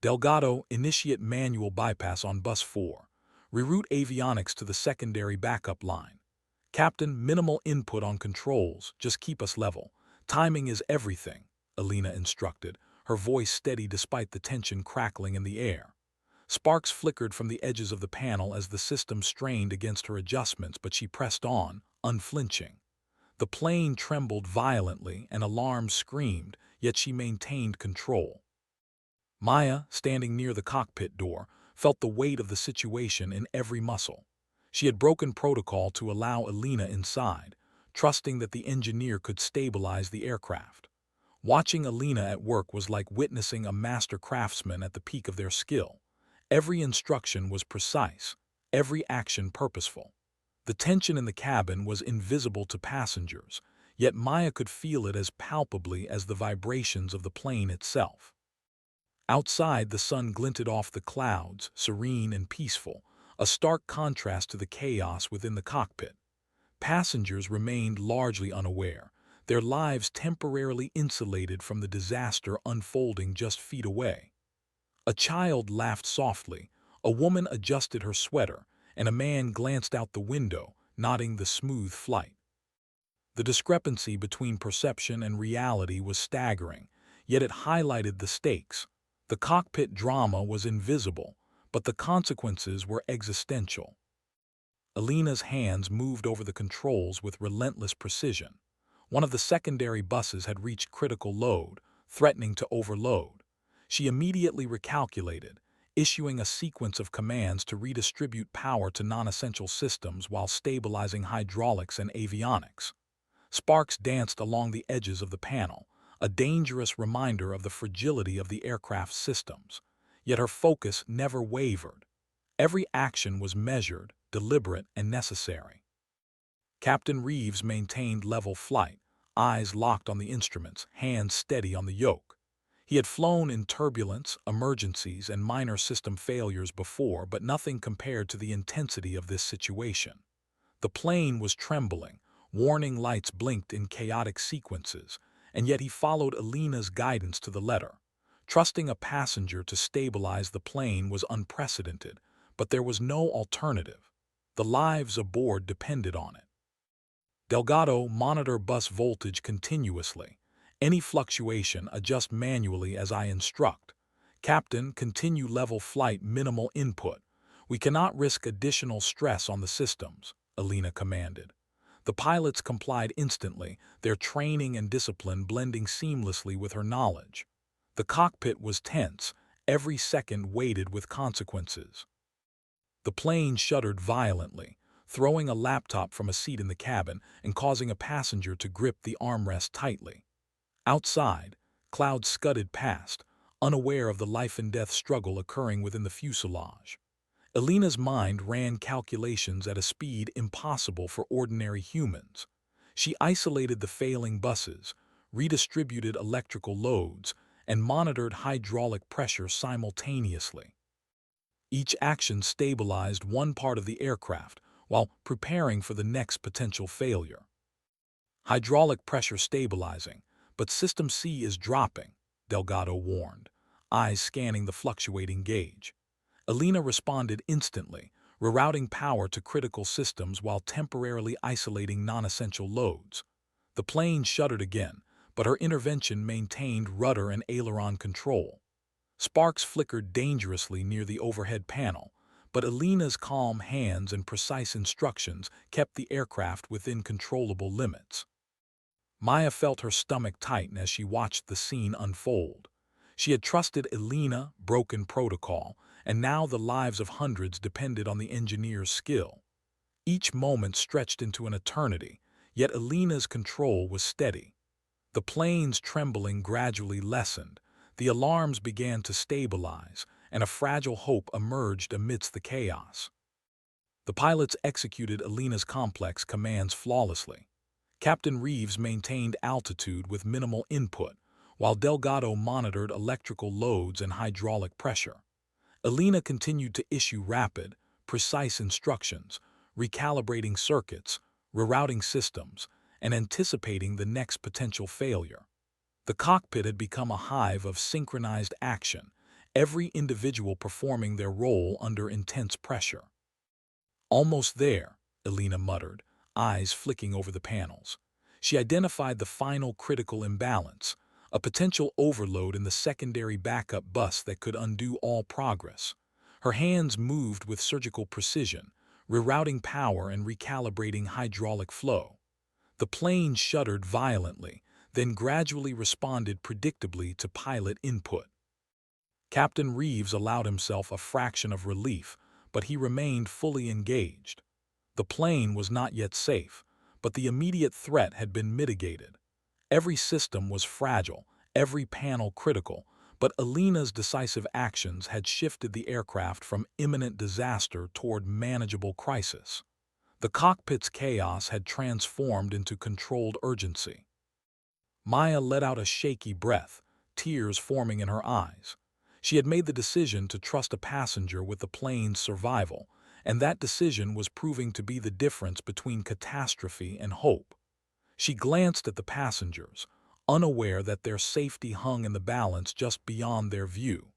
Delgado, initiate manual bypass on bus 4. Reroute avionics to the secondary backup line. Captain, minimal input on controls, just keep us level. Timing is everything, Alina instructed, her voice steady despite the tension crackling in the air. Sparks flickered from the edges of the panel as the system strained against her adjustments, but she pressed on, unflinching. The plane trembled violently and alarms screamed, yet she maintained control. Maya, standing near the cockpit door, felt the weight of the situation in every muscle. She had broken protocol to allow Alina inside, trusting that the engineer could stabilize the aircraft. Watching Alina at work was like witnessing a master craftsman at the peak of their skill. Every instruction was precise, every action purposeful. The tension in the cabin was invisible to passengers, yet Maya could feel it as palpably as the vibrations of the plane itself. Outside, the sun glinted off the clouds, serene and peaceful, a stark contrast to the chaos within the cockpit. Passengers remained largely unaware, their lives temporarily insulated from the disaster unfolding just feet away. A child laughed softly, a woman adjusted her sweater, and a man glanced out the window, nodding the smooth flight. The discrepancy between perception and reality was staggering, yet it highlighted the stakes. The cockpit drama was invisible, but the consequences were existential. Alina's hands moved over the controls with relentless precision. One of the secondary buses had reached critical load, threatening to overload. She immediately recalculated, issuing a sequence of commands to redistribute power to non-essential systems while stabilizing hydraulics and avionics. Sparks danced along the edges of the panel, a dangerous reminder of the fragility of the aircraft's systems. Yet her focus never wavered. Every action was measured, deliberate, and necessary. Captain Reeves maintained level flight, eyes locked on the instruments, hands steady on the yoke. He had flown in turbulence, emergencies, and minor system failures before, but nothing compared to the intensity of this situation. The plane was trembling, warning lights blinked in chaotic sequences, and yet he followed Alina's guidance to the letter. Trusting a passenger to stabilize the plane was unprecedented, but there was no alternative. The lives aboard depended on it. Delgado, monitor bus voltage continuously. Any fluctuation, adjust manually as I instruct. Captain, continue level flight, minimal input. We cannot risk additional stress on the systems, Alina commanded. The pilots complied instantly, their training and discipline blending seamlessly with her knowledge. The cockpit was tense, every second weighted with consequences. The plane shuddered violently, throwing a laptop from a seat in the cabin and causing a passenger to grip the armrest tightly. Outside, clouds scudded past, unaware of the life-and-death struggle occurring within the fuselage. Alina's mind ran calculations at a speed impossible for ordinary humans. She isolated the failing buses, redistributed electrical loads, and monitored hydraulic pressure simultaneously. Each action stabilized one part of the aircraft while preparing for the next potential failure. Hydraulic pressure stabilizing, but System C is dropping, Delgado warned, eyes scanning the fluctuating gauge. Alina responded instantly, rerouting power to critical systems while temporarily isolating non-essential loads. The plane shuddered again, but her intervention maintained rudder and aileron control. Sparks flickered dangerously near the overhead panel, but Alina's calm hands and precise instructions kept the aircraft within controllable limits. Maya felt her stomach tighten as she watched the scene unfold. She had trusted Alina, broken protocol, and now the lives of hundreds depended on the engineer's skill. Each moment stretched into an eternity, yet Alina's control was steady. The plane's trembling gradually lessened, the alarms began to stabilize, and a fragile hope emerged amidst the chaos. The pilots executed Alina's complex commands flawlessly. Captain Reeves maintained altitude with minimal input, while Delgado monitored electrical loads and hydraulic pressure. Alina continued to issue rapid, precise instructions, recalibrating circuits, rerouting systems, and anticipating the next potential failure. The cockpit had become a hive of synchronized action, every individual performing their role under intense pressure. Almost there, Alina muttered, eyes flicking over the panels. She identified the final critical imbalance, a potential overload in the secondary backup bus that could undo all progress. Her hands moved with surgical precision, rerouting power and recalibrating hydraulic flow. The plane shuddered violently, then gradually responded predictably to pilot input. Captain Reeves allowed himself a fraction of relief, but he remained fully engaged. The plane was not yet safe, but the immediate threat had been mitigated. Every system was fragile, every panel critical, but Alina's decisive actions had shifted the aircraft from imminent disaster toward manageable crisis. The cockpit's chaos had transformed into controlled urgency. Maya let out a shaky breath, tears forming in her eyes. She had made the decision to trust a passenger with the plane's survival, and that decision was proving to be the difference between catastrophe and hope. She glanced at the passengers, unaware that their safety hung in the balance just beyond their view.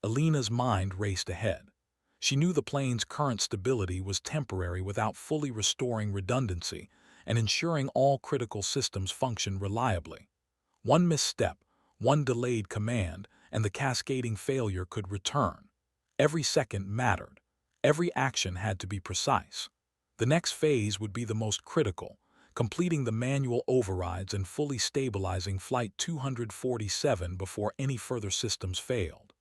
Alina's mind raced ahead. She knew the plane's current stability was temporary without fully restoring redundancy and ensuring all critical systems functioned reliably. One misstep, one delayed command, and the cascading failure could return. Every second mattered. Every action had to be precise. The next phase would be the most critical, completing the manual overrides and fully stabilizing Flight 247 before any further systems failed.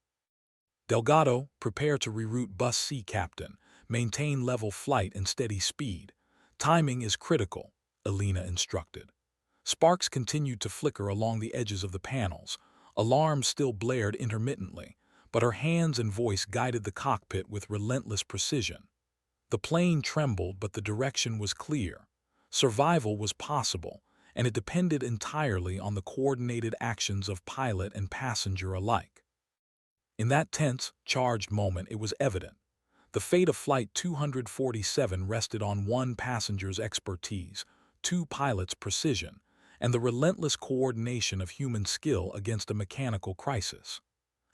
Delgado, prepare to reroute Bus C, Captain. Maintain level flight and steady speed. Timing is critical, Alina instructed. Sparks continued to flicker along the edges of the panels. Alarms still blared intermittently, but her hands and voice guided the cockpit with relentless precision. The plane trembled, but the direction was clear. Survival was possible, and it depended entirely on the coordinated actions of pilot and passenger alike. In that tense, charged moment, it was evident. The fate of Flight 247 rested on one passenger's expertise, two pilots' precision, and the relentless coordination of human skill against a mechanical crisis.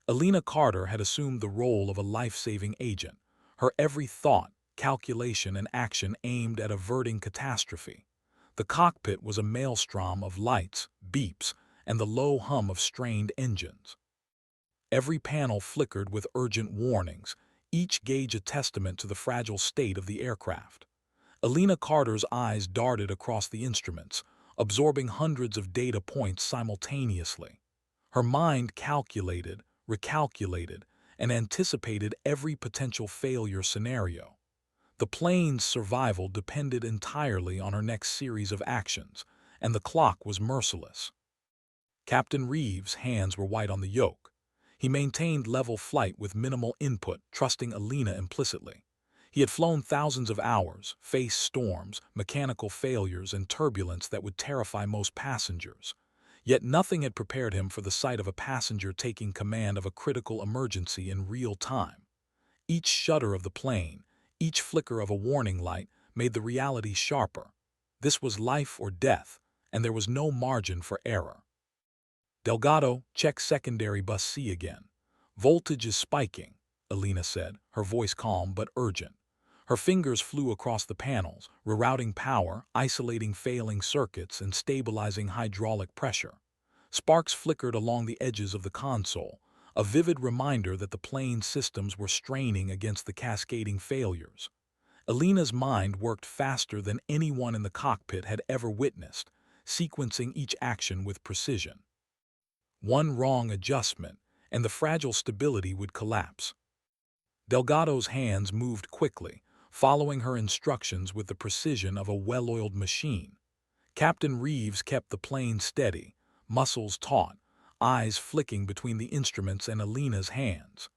Alina Carter had assumed the role of a life-saving agent, her every thought, calculation, and action aimed at averting catastrophe. The cockpit was a maelstrom of lights, beeps, and the low hum of strained engines. Every panel flickered with urgent warnings, each gauge a testament to the fragile state of the aircraft. Alina Carter's eyes darted across the instruments, absorbing hundreds of data points simultaneously. Her mind calculated, recalculated, and anticipated every potential failure scenario. The plane's survival depended entirely on her next series of actions, and the clock was merciless. Captain Reeves' hands were white on the yoke. He maintained level flight with minimal input, trusting Alina implicitly. He had flown thousands of hours, faced storms, mechanical failures, and turbulence that would terrify most passengers. Yet nothing had prepared him for the sight of a passenger taking command of a critical emergency in real time. Each shudder of the plane, each flicker of a warning light, made the reality sharper. This was life or death, and there was no margin for error. "Delgado, check secondary bus C again. Voltage is spiking," Alina said, her voice calm but urgent. Her fingers flew across the panels, rerouting power, isolating failing circuits, and stabilizing hydraulic pressure. Sparks flickered along the edges of the console, a vivid reminder that the plane's systems were straining against the cascading failures. Alina's mind worked faster than anyone in the cockpit had ever witnessed, sequencing each action with precision. One wrong adjustment, and the fragile stability would collapse. Delgado's hands moved quickly, following her instructions with the precision of a well-oiled machine. Captain Reeves kept the plane steady, muscles taut, eyes flicking between the instruments and Alina's hands.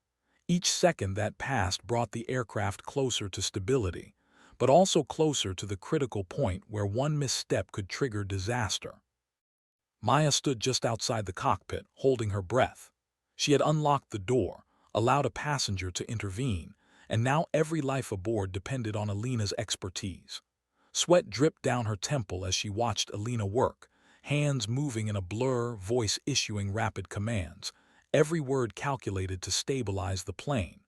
Each second that passed brought the aircraft closer to stability, but also closer to the critical point where one misstep could trigger disaster. Maya stood just outside the cockpit, holding her breath. She had unlocked the door, allowed a passenger to intervene, and now every life aboard depended on Alina's expertise. Sweat dripped down her temple as she watched Alina work, hands moving in a blur, voice issuing rapid commands, every word calculated to stabilize the plane.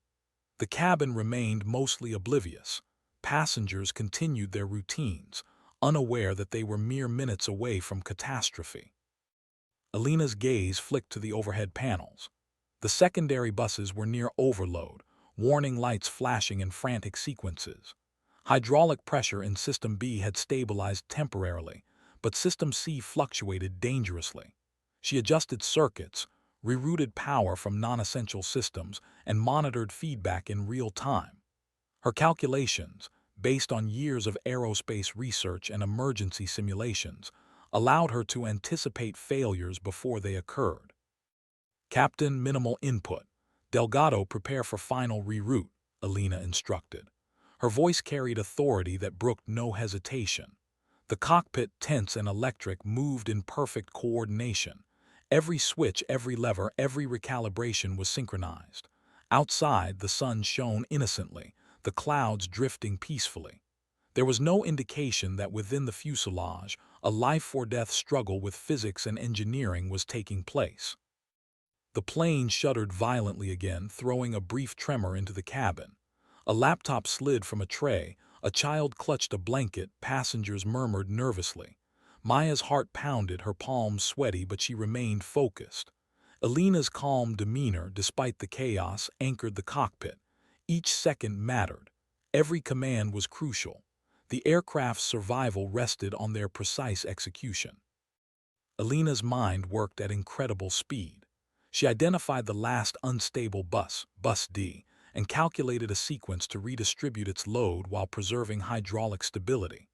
The cabin remained mostly oblivious. Passengers continued their routines, unaware that they were mere minutes away from catastrophe. Alina's gaze flicked to the overhead panels. The secondary buses were near overload, warning lights flashing in frantic sequences. Hydraulic pressure in System B had stabilized temporarily, but System C fluctuated dangerously. She adjusted circuits, rerouted power from non-essential systems, and monitored feedback in real time. Her calculations, based on years of aerospace research and emergency simulations, allowed her to anticipate failures before they occurred. "Captain, minimal input. Delgado, prepare for final reroute," Alina instructed. Her voice carried authority that brooked no hesitation. The cockpit, tense and electric, moved in perfect coordination. Every switch, every lever, every recalibration was synchronized. Outside, the sun shone innocently, the clouds drifting peacefully. There was no indication that within the fuselage, a life-or-death struggle with physics and engineering was taking place. The plane shuddered violently again, throwing a brief tremor into the cabin. A laptop slid from a tray, a child clutched a blanket, passengers murmured nervously. Maya's heart pounded, her palms sweaty, but she remained focused. Alina's calm demeanor, despite the chaos, anchored the cockpit. Each second mattered. Every command was crucial. The aircraft's survival rested on their precise execution. Alina's mind worked at incredible speed. She identified the last unstable bus, Bus D, and calculated a sequence to redistribute its load while preserving hydraulic stability.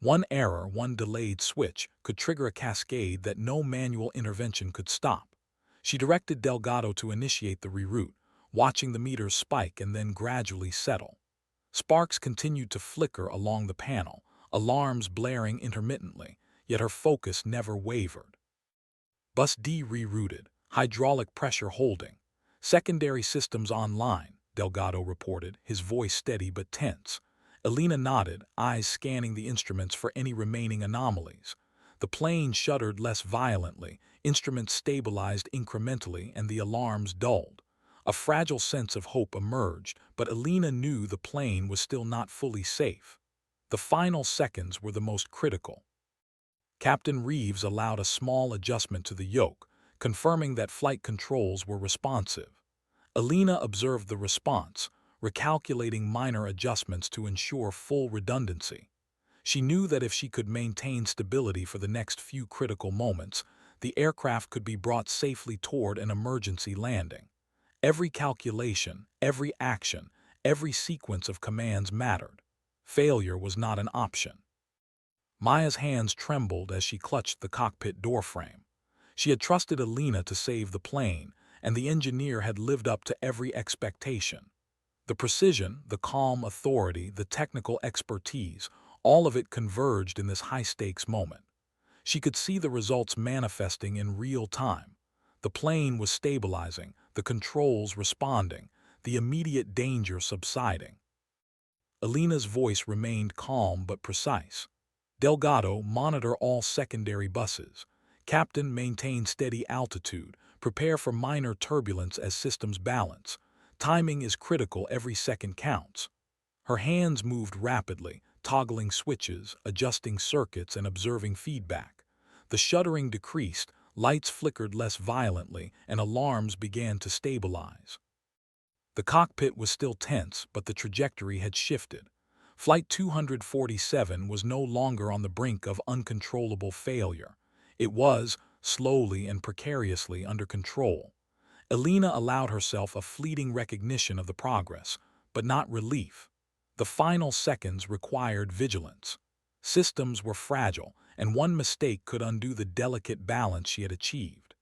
One error, one delayed switch, could trigger a cascade that no manual intervention could stop. She directed Delgado to initiate the reroute, watching the meters spike and then gradually settle. Sparks continued to flicker along the panel, alarms blaring intermittently, yet her focus never wavered. Bus D rerouted, hydraulic pressure holding. Secondary systems online, Delgado reported, his voice steady but tense. Elena nodded, eyes scanning the instruments for any remaining anomalies. The plane shuddered less violently, instruments stabilized incrementally, and the alarms dulled. A fragile sense of hope emerged, but Elena knew the plane was still not fully safe. The final seconds were the most critical. Captain Reeves allowed a small adjustment to the yoke, confirming that flight controls were responsive. Elena observed the response, recalculating minor adjustments to ensure full redundancy. She knew that if she could maintain stability for the next few critical moments, the aircraft could be brought safely toward an emergency landing. Every calculation, every action, every sequence of commands mattered. Failure was not an option. Maya's hands trembled as she clutched the cockpit doorframe. She had trusted Elena to save the plane, and the engineer had lived up to every expectation. The precision, the calm authority, the technical expertise, all of it converged in this high-stakes moment. She could see the results manifesting in real time. The plane was stabilizing, the controls responding, the immediate danger subsiding. Elena's voice remained calm but precise. Delgado, monitor all secondary buses. Captain, maintain steady altitude. Prepare for minor turbulence as systems balance. Timing is critical, every second counts. Her hands moved rapidly, toggling switches, adjusting circuits, and observing feedback. The shuddering decreased, lights flickered less violently, and alarms began to stabilize. The cockpit was still tense, but the trajectory had shifted. Flight 247 was no longer on the brink of uncontrollable failure. It was, slowly and precariously, under control. Elena allowed herself a fleeting recognition of the progress, but not relief. The final seconds required vigilance. Systems were fragile, and one mistake could undo the delicate balance she had achieved.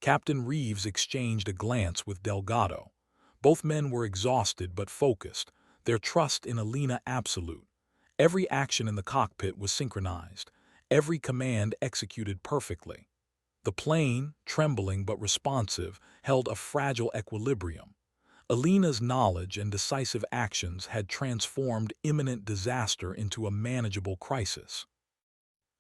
Captain Reeves exchanged a glance with Delgado. Both men were exhausted but focused, their trust in Elena absolute. Every action in the cockpit was synchronized, every command executed perfectly. The plane, trembling but responsive, held a fragile equilibrium. Elena's knowledge and decisive actions had transformed imminent disaster into a manageable crisis.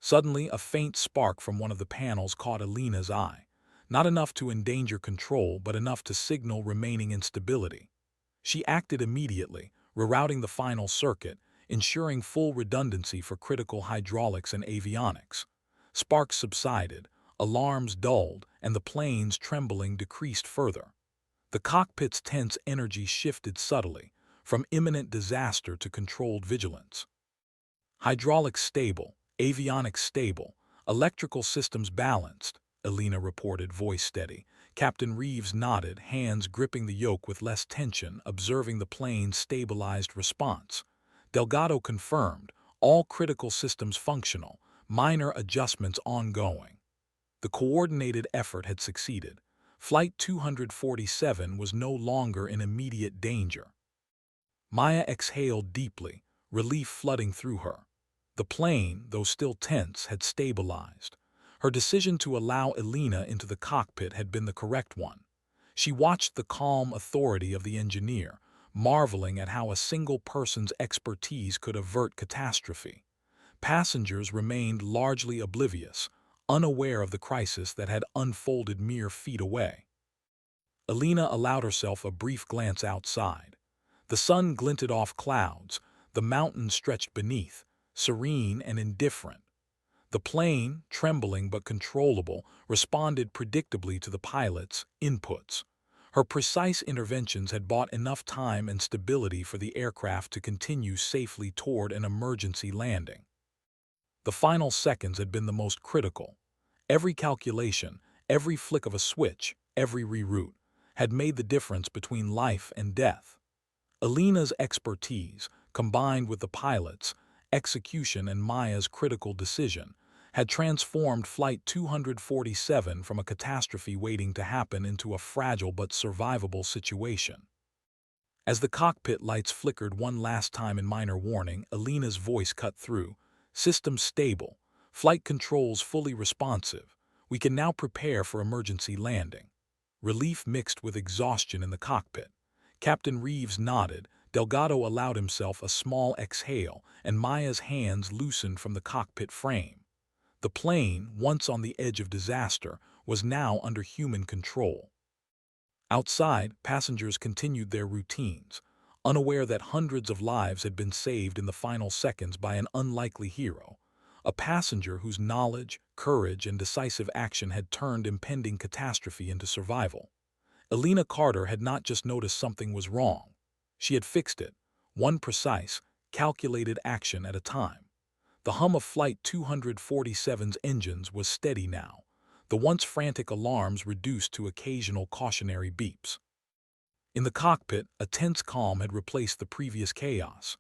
Suddenly, a faint spark from one of the panels caught Elena's eye. Not enough to endanger control, but enough to signal remaining instability. She acted immediately, rerouting the final circuit, ensuring full redundancy for critical hydraulics and avionics. Sparks subsided, alarms dulled, and the plane's trembling decreased further. The cockpit's tense energy shifted subtly, from imminent disaster to controlled vigilance. Hydraulics stable, avionics stable, electrical systems balanced, Elena reported, voice steady. Captain Reeves nodded, hands gripping the yoke with less tension, observing the plane's stabilized response. Delgado confirmed, all critical systems functional, minor adjustments ongoing. The coordinated effort had succeeded. Flight 247 was no longer in immediate danger. Maya exhaled deeply, relief flooding through her. The plane, though still tense, had stabilized. Her decision to allow Elena into the cockpit had been the correct one. She watched the calm authority of the engineer, marveling at how a single person's expertise could avert catastrophe. Passengers remained largely oblivious, unaware of the crisis that had unfolded mere feet away. Elena allowed herself a brief glance outside. The sun glinted off clouds, the mountains stretched beneath, serene and indifferent. The plane, trembling but controllable, responded predictably to the pilot's inputs. Her precise interventions had bought enough time and stability for the aircraft to continue safely toward an emergency landing. The final seconds had been the most critical. Every calculation, every flick of a switch, every reroute, had made the difference between life and death. Elena's expertise, combined with the pilot's execution and Maya's critical decision, had transformed Flight 247 from a catastrophe waiting to happen into a fragile but survivable situation. As the cockpit lights flickered one last time in minor warning, Elena's voice cut through. System stable. Flight controls fully responsive. We can now prepare for emergency landing. Relief mixed with exhaustion in the cockpit. Captain Reeves nodded. Delgado allowed himself a small exhale, and Maya's hands loosened from the cockpit frame. The plane, once on the edge of disaster, was now under human control. Outside, passengers continued their routines, unaware that hundreds of lives had been saved in the final seconds by an unlikely hero, a passenger whose knowledge, courage, and decisive action had turned impending catastrophe into survival. Elena Carter had not just noticed something was wrong. She had fixed it, one precise, calculated action at a time. The hum of Flight 247's engines was steady now, the once frantic alarms reduced to occasional cautionary beeps. In the cockpit, a tense calm had replaced the previous chaos.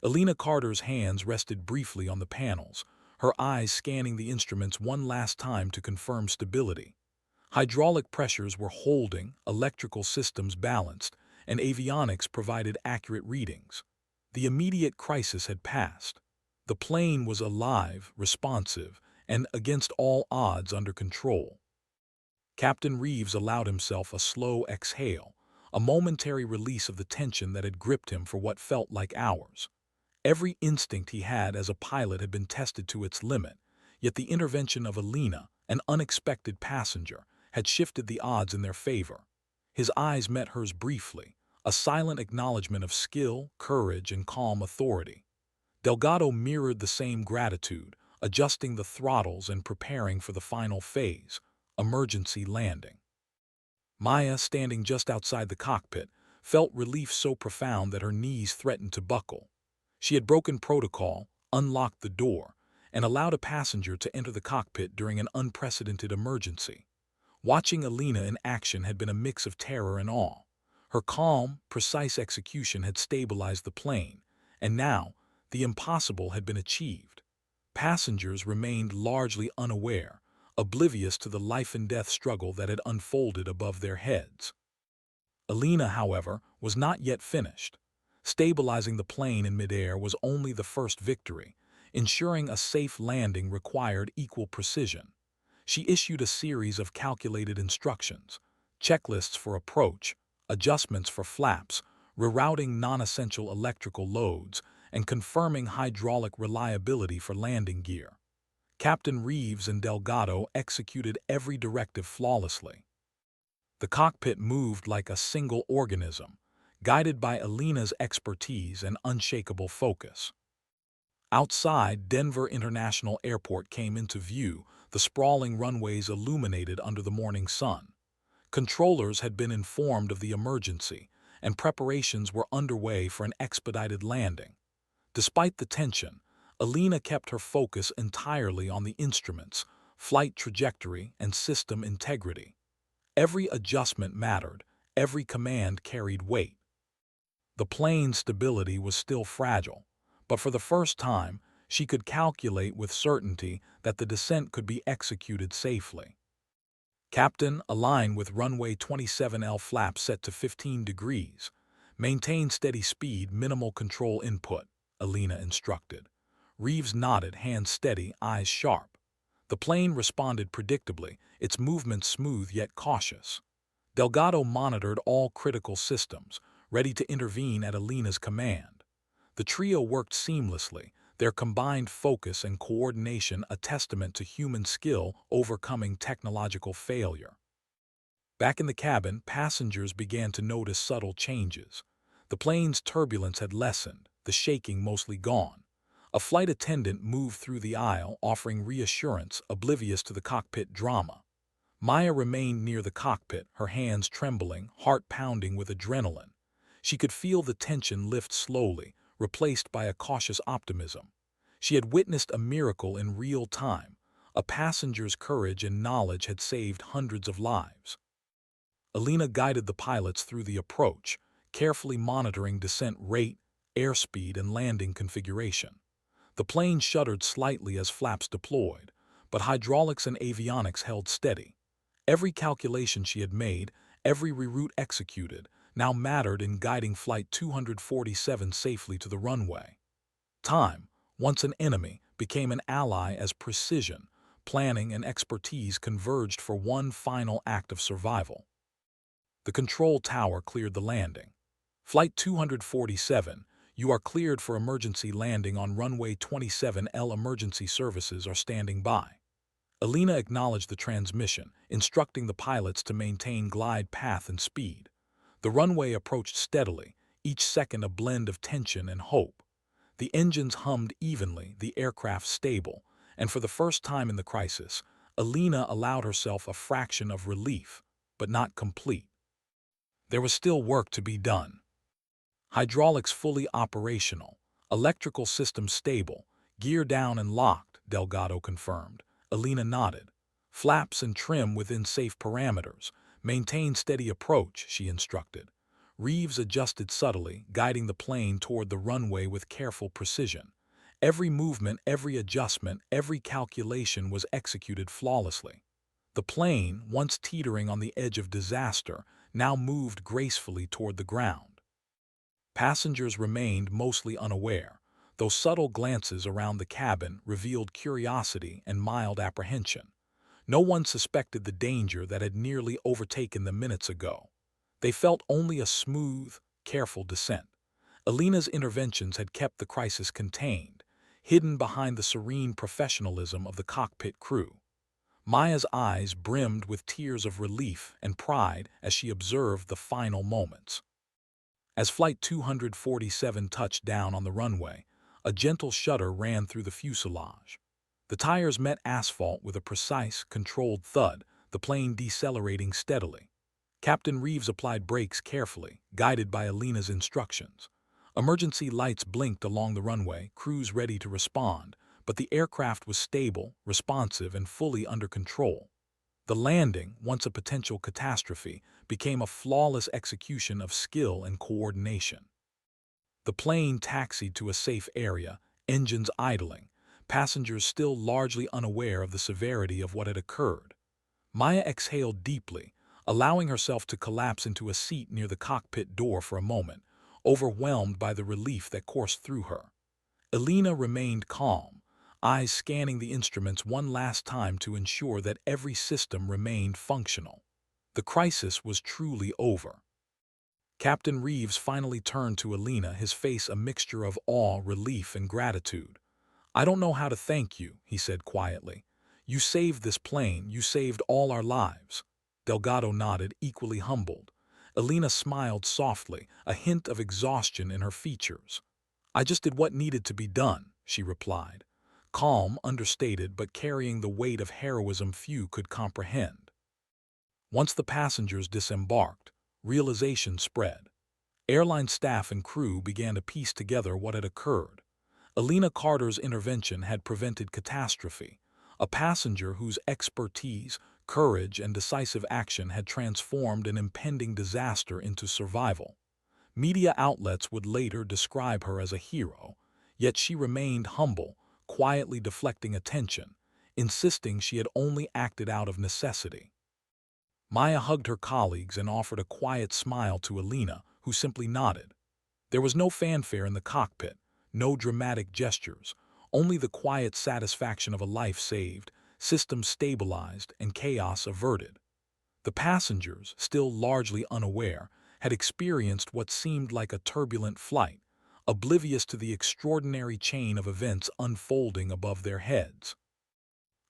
Elena Carter's hands rested briefly on the panels, her eyes scanning the instruments one last time to confirm stability. Hydraulic pressures were holding, electrical systems balanced, and avionics provided accurate readings. The immediate crisis had passed. The plane was alive, responsive, and against all odds under control. Captain Reeves allowed himself a slow exhale, a momentary release of the tension that had gripped him for what felt like hours. Every instinct he had as a pilot had been tested to its limit, yet the intervention of Elena, an unexpected passenger, had shifted the odds in their favor. His eyes met hers briefly, a silent acknowledgement of skill, courage, and calm authority. Delgado mirrored the same gratitude, adjusting the throttles and preparing for the final phase, emergency landing. Maya, standing just outside the cockpit, felt relief so profound that her knees threatened to buckle. She had broken protocol, unlocked the door, and allowed a passenger to enter the cockpit during an unprecedented emergency. Watching Elena in action had been a mix of terror and awe. Her calm, precise execution had stabilized the plane, and now, the impossible had been achieved. Passengers remained largely unaware, oblivious to the life-and-death struggle that had unfolded above their heads. Elena, however, was not yet finished. Stabilizing the plane in midair was only the first victory. Ensuring a safe landing required equal precision. She issued a series of calculated instructions, checklists for approach, adjustments for flaps, rerouting non-essential electrical loads, and confirming hydraulic reliability for landing gear. Captain Reeves and Delgado executed every directive flawlessly. The cockpit moved like a single organism, guided by Elena's expertise and unshakable focus. Outside, Denver International Airport came into view, the sprawling runways illuminated under the morning sun. Controllers had been informed of the emergency, and preparations were underway for an expedited landing. Despite the tension, Elena kept her focus entirely on the instruments, flight trajectory, and system integrity. Every adjustment mattered, every command carried weight. The plane's stability was still fragile, but for the first time, she could calculate with certainty that the descent could be executed safely. Captain, align with runway 27L flaps set to 15 degrees. Maintain steady speed, minimal control input, Elena instructed. Reeves nodded, hands steady, eyes sharp. The plane responded predictably, its movements smooth yet cautious. Delgado monitored all critical systems, ready to intervene at Elena's command. The trio worked seamlessly, their combined focus and coordination a testament to human skill overcoming technological failure. Back in the cabin, passengers began to notice subtle changes. The plane's turbulence had lessened, the shaking mostly gone. A flight attendant moved through the aisle, offering reassurance, oblivious to the cockpit drama. Maya remained near the cockpit, her hands trembling, heart pounding with adrenaline. She could feel the tension lift slowly, replaced by a cautious optimism. She had witnessed a miracle in real time. A passenger's courage and knowledge had saved hundreds of lives. Elena guided the pilots through the approach, carefully monitoring descent rate, airspeed, and landing configuration. The plane shuddered slightly as flaps deployed, but hydraulics and avionics held steady. Every calculation she had made, every reroute executed, now mattered in guiding Flight 247 safely to the runway. Time, once an enemy, became an ally as precision, planning, and expertise converged for one final act of survival. The control tower cleared the landing. Flight 247, you are cleared for emergency landing on runway 27L. Emergency services are standing by. Alina acknowledged the transmission, instructing the pilots to maintain glide path and speed. The runway approached steadily, each second a blend of tension and hope. The engines hummed evenly, the aircraft stable, and for the first time in the crisis, Alina allowed herself a fraction of relief, but not complete. There was still work to be done. Hydraulics fully operational, electrical system stable, gear down and locked, Delgado confirmed. Alina nodded. Flaps and trim within safe parameters. Maintain steady approach, she instructed. Reeves adjusted subtly, guiding the plane toward the runway with careful precision. Every movement, every adjustment, every calculation was executed flawlessly. The plane, once teetering on the edge of disaster, now moved gracefully toward the ground. Passengers remained mostly unaware, though subtle glances around the cabin revealed curiosity and mild apprehension. No one suspected the danger that had nearly overtaken them minutes ago. They felt only a smooth, careful descent. Alina's interventions had kept the crisis contained, hidden behind the serene professionalism of the cockpit crew. Maya's eyes brimmed with tears of relief and pride as she observed the final moments. As Flight 247 touched down on the runway, a gentle shudder ran through the fuselage. The tires met asphalt with a precise, controlled thud, the plane decelerating steadily. Captain Reeves applied brakes carefully, guided by Alina's instructions. Emergency lights blinked along the runway, crews ready to respond, but the aircraft was stable, responsive, and fully under control. The landing, once a potential catastrophe, became a flawless execution of skill and coordination. The plane taxied to a safe area, engines idling, passengers still largely unaware of the severity of what had occurred. Maya exhaled deeply, allowing herself to collapse into a seat near the cockpit door for a moment, overwhelmed by the relief that coursed through her. Alina remained calm, eyes scanning the instruments one last time to ensure that every system remained functional. The crisis was truly over. Captain Reeves finally turned to Alina, his face a mixture of awe, relief, and gratitude. "I don't know how to thank you," he said quietly. "You saved this plane, you saved all our lives." Delgado nodded, equally humbled. Alina smiled softly, a hint of exhaustion in her features. "I just did what needed to be done," she replied. Calm, understated, but carrying the weight of heroism few could comprehend. Once the passengers disembarked, realization spread. Airline staff and crew began to piece together what had occurred. Alina Carter's intervention had prevented catastrophe. A passenger whose expertise, courage, and decisive action had transformed an impending disaster into survival. Media outlets would later describe her as a hero, yet she remained humble, quietly deflecting attention, insisting she had only acted out of necessity. Maya hugged her colleagues and offered a quiet smile to Alina, who simply nodded. There was no fanfare in the cockpit, no dramatic gestures, only the quiet satisfaction of a life saved, systems stabilized, and chaos averted. The passengers, still largely unaware, had experienced what seemed like a turbulent flight, oblivious to the extraordinary chain of events unfolding above their heads.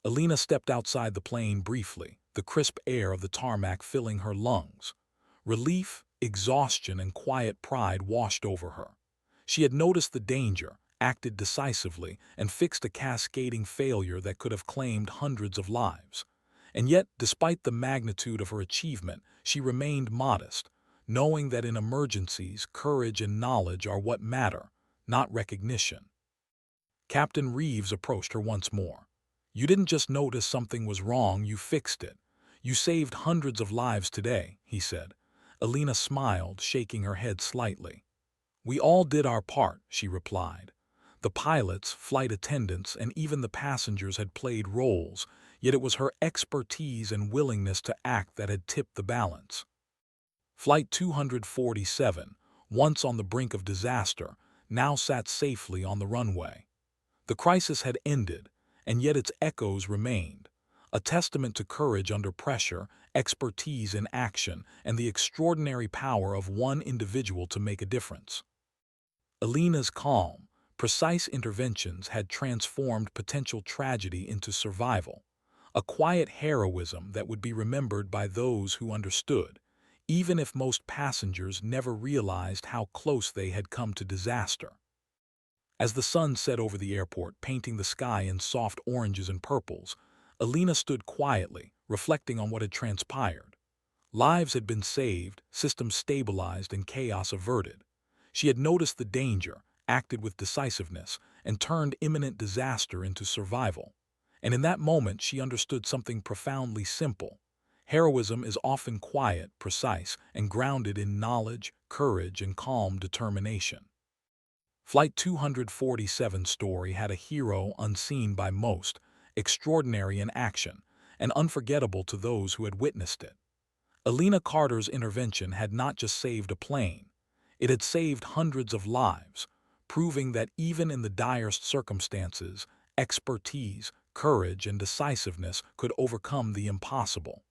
Alina stepped outside the plane briefly, the crisp air of the tarmac filling her lungs. Relief, exhaustion, and quiet pride washed over her. She had noticed the danger, acted decisively, and fixed a cascading failure that could have claimed hundreds of lives. And yet, despite the magnitude of her achievement, she remained modest, knowing that in emergencies, courage and knowledge are what matter, not recognition. Captain Reeves approached her once more. "You didn't just notice something was wrong, you fixed it. You saved hundreds of lives today," he said. Alina smiled, shaking her head slightly. "We all did our part," she replied. The pilots, flight attendants, and even the passengers had played roles, yet it was her expertise and willingness to act that had tipped the balance. Flight 247, once on the brink of disaster, now sat safely on the runway. The crisis had ended, and yet its echoes remained, a testament to courage under pressure, expertise in action, and the extraordinary power of one individual to make a difference. Alina's calm, precise interventions had transformed potential tragedy into survival, a quiet heroism that would be remembered by those who understood, even if most passengers never realized how close they had come to disaster. As the sun set over the airport, painting the sky in soft oranges and purples, Alina stood quietly, reflecting on what had transpired. Lives had been saved, systems stabilized, and chaos averted. She had noticed the danger, acted with decisiveness, and turned imminent disaster into survival. And in that moment, she understood something profoundly simple. Heroism is often quiet, precise, and grounded in knowledge, courage, and calm determination. Flight 247 story had a hero unseen by most, extraordinary in action, and unforgettable to those who had witnessed it. Alina Carter's intervention had not just saved a plane, it had saved hundreds of lives, proving that even in the direst circumstances, expertise, courage, and decisiveness could overcome the impossible.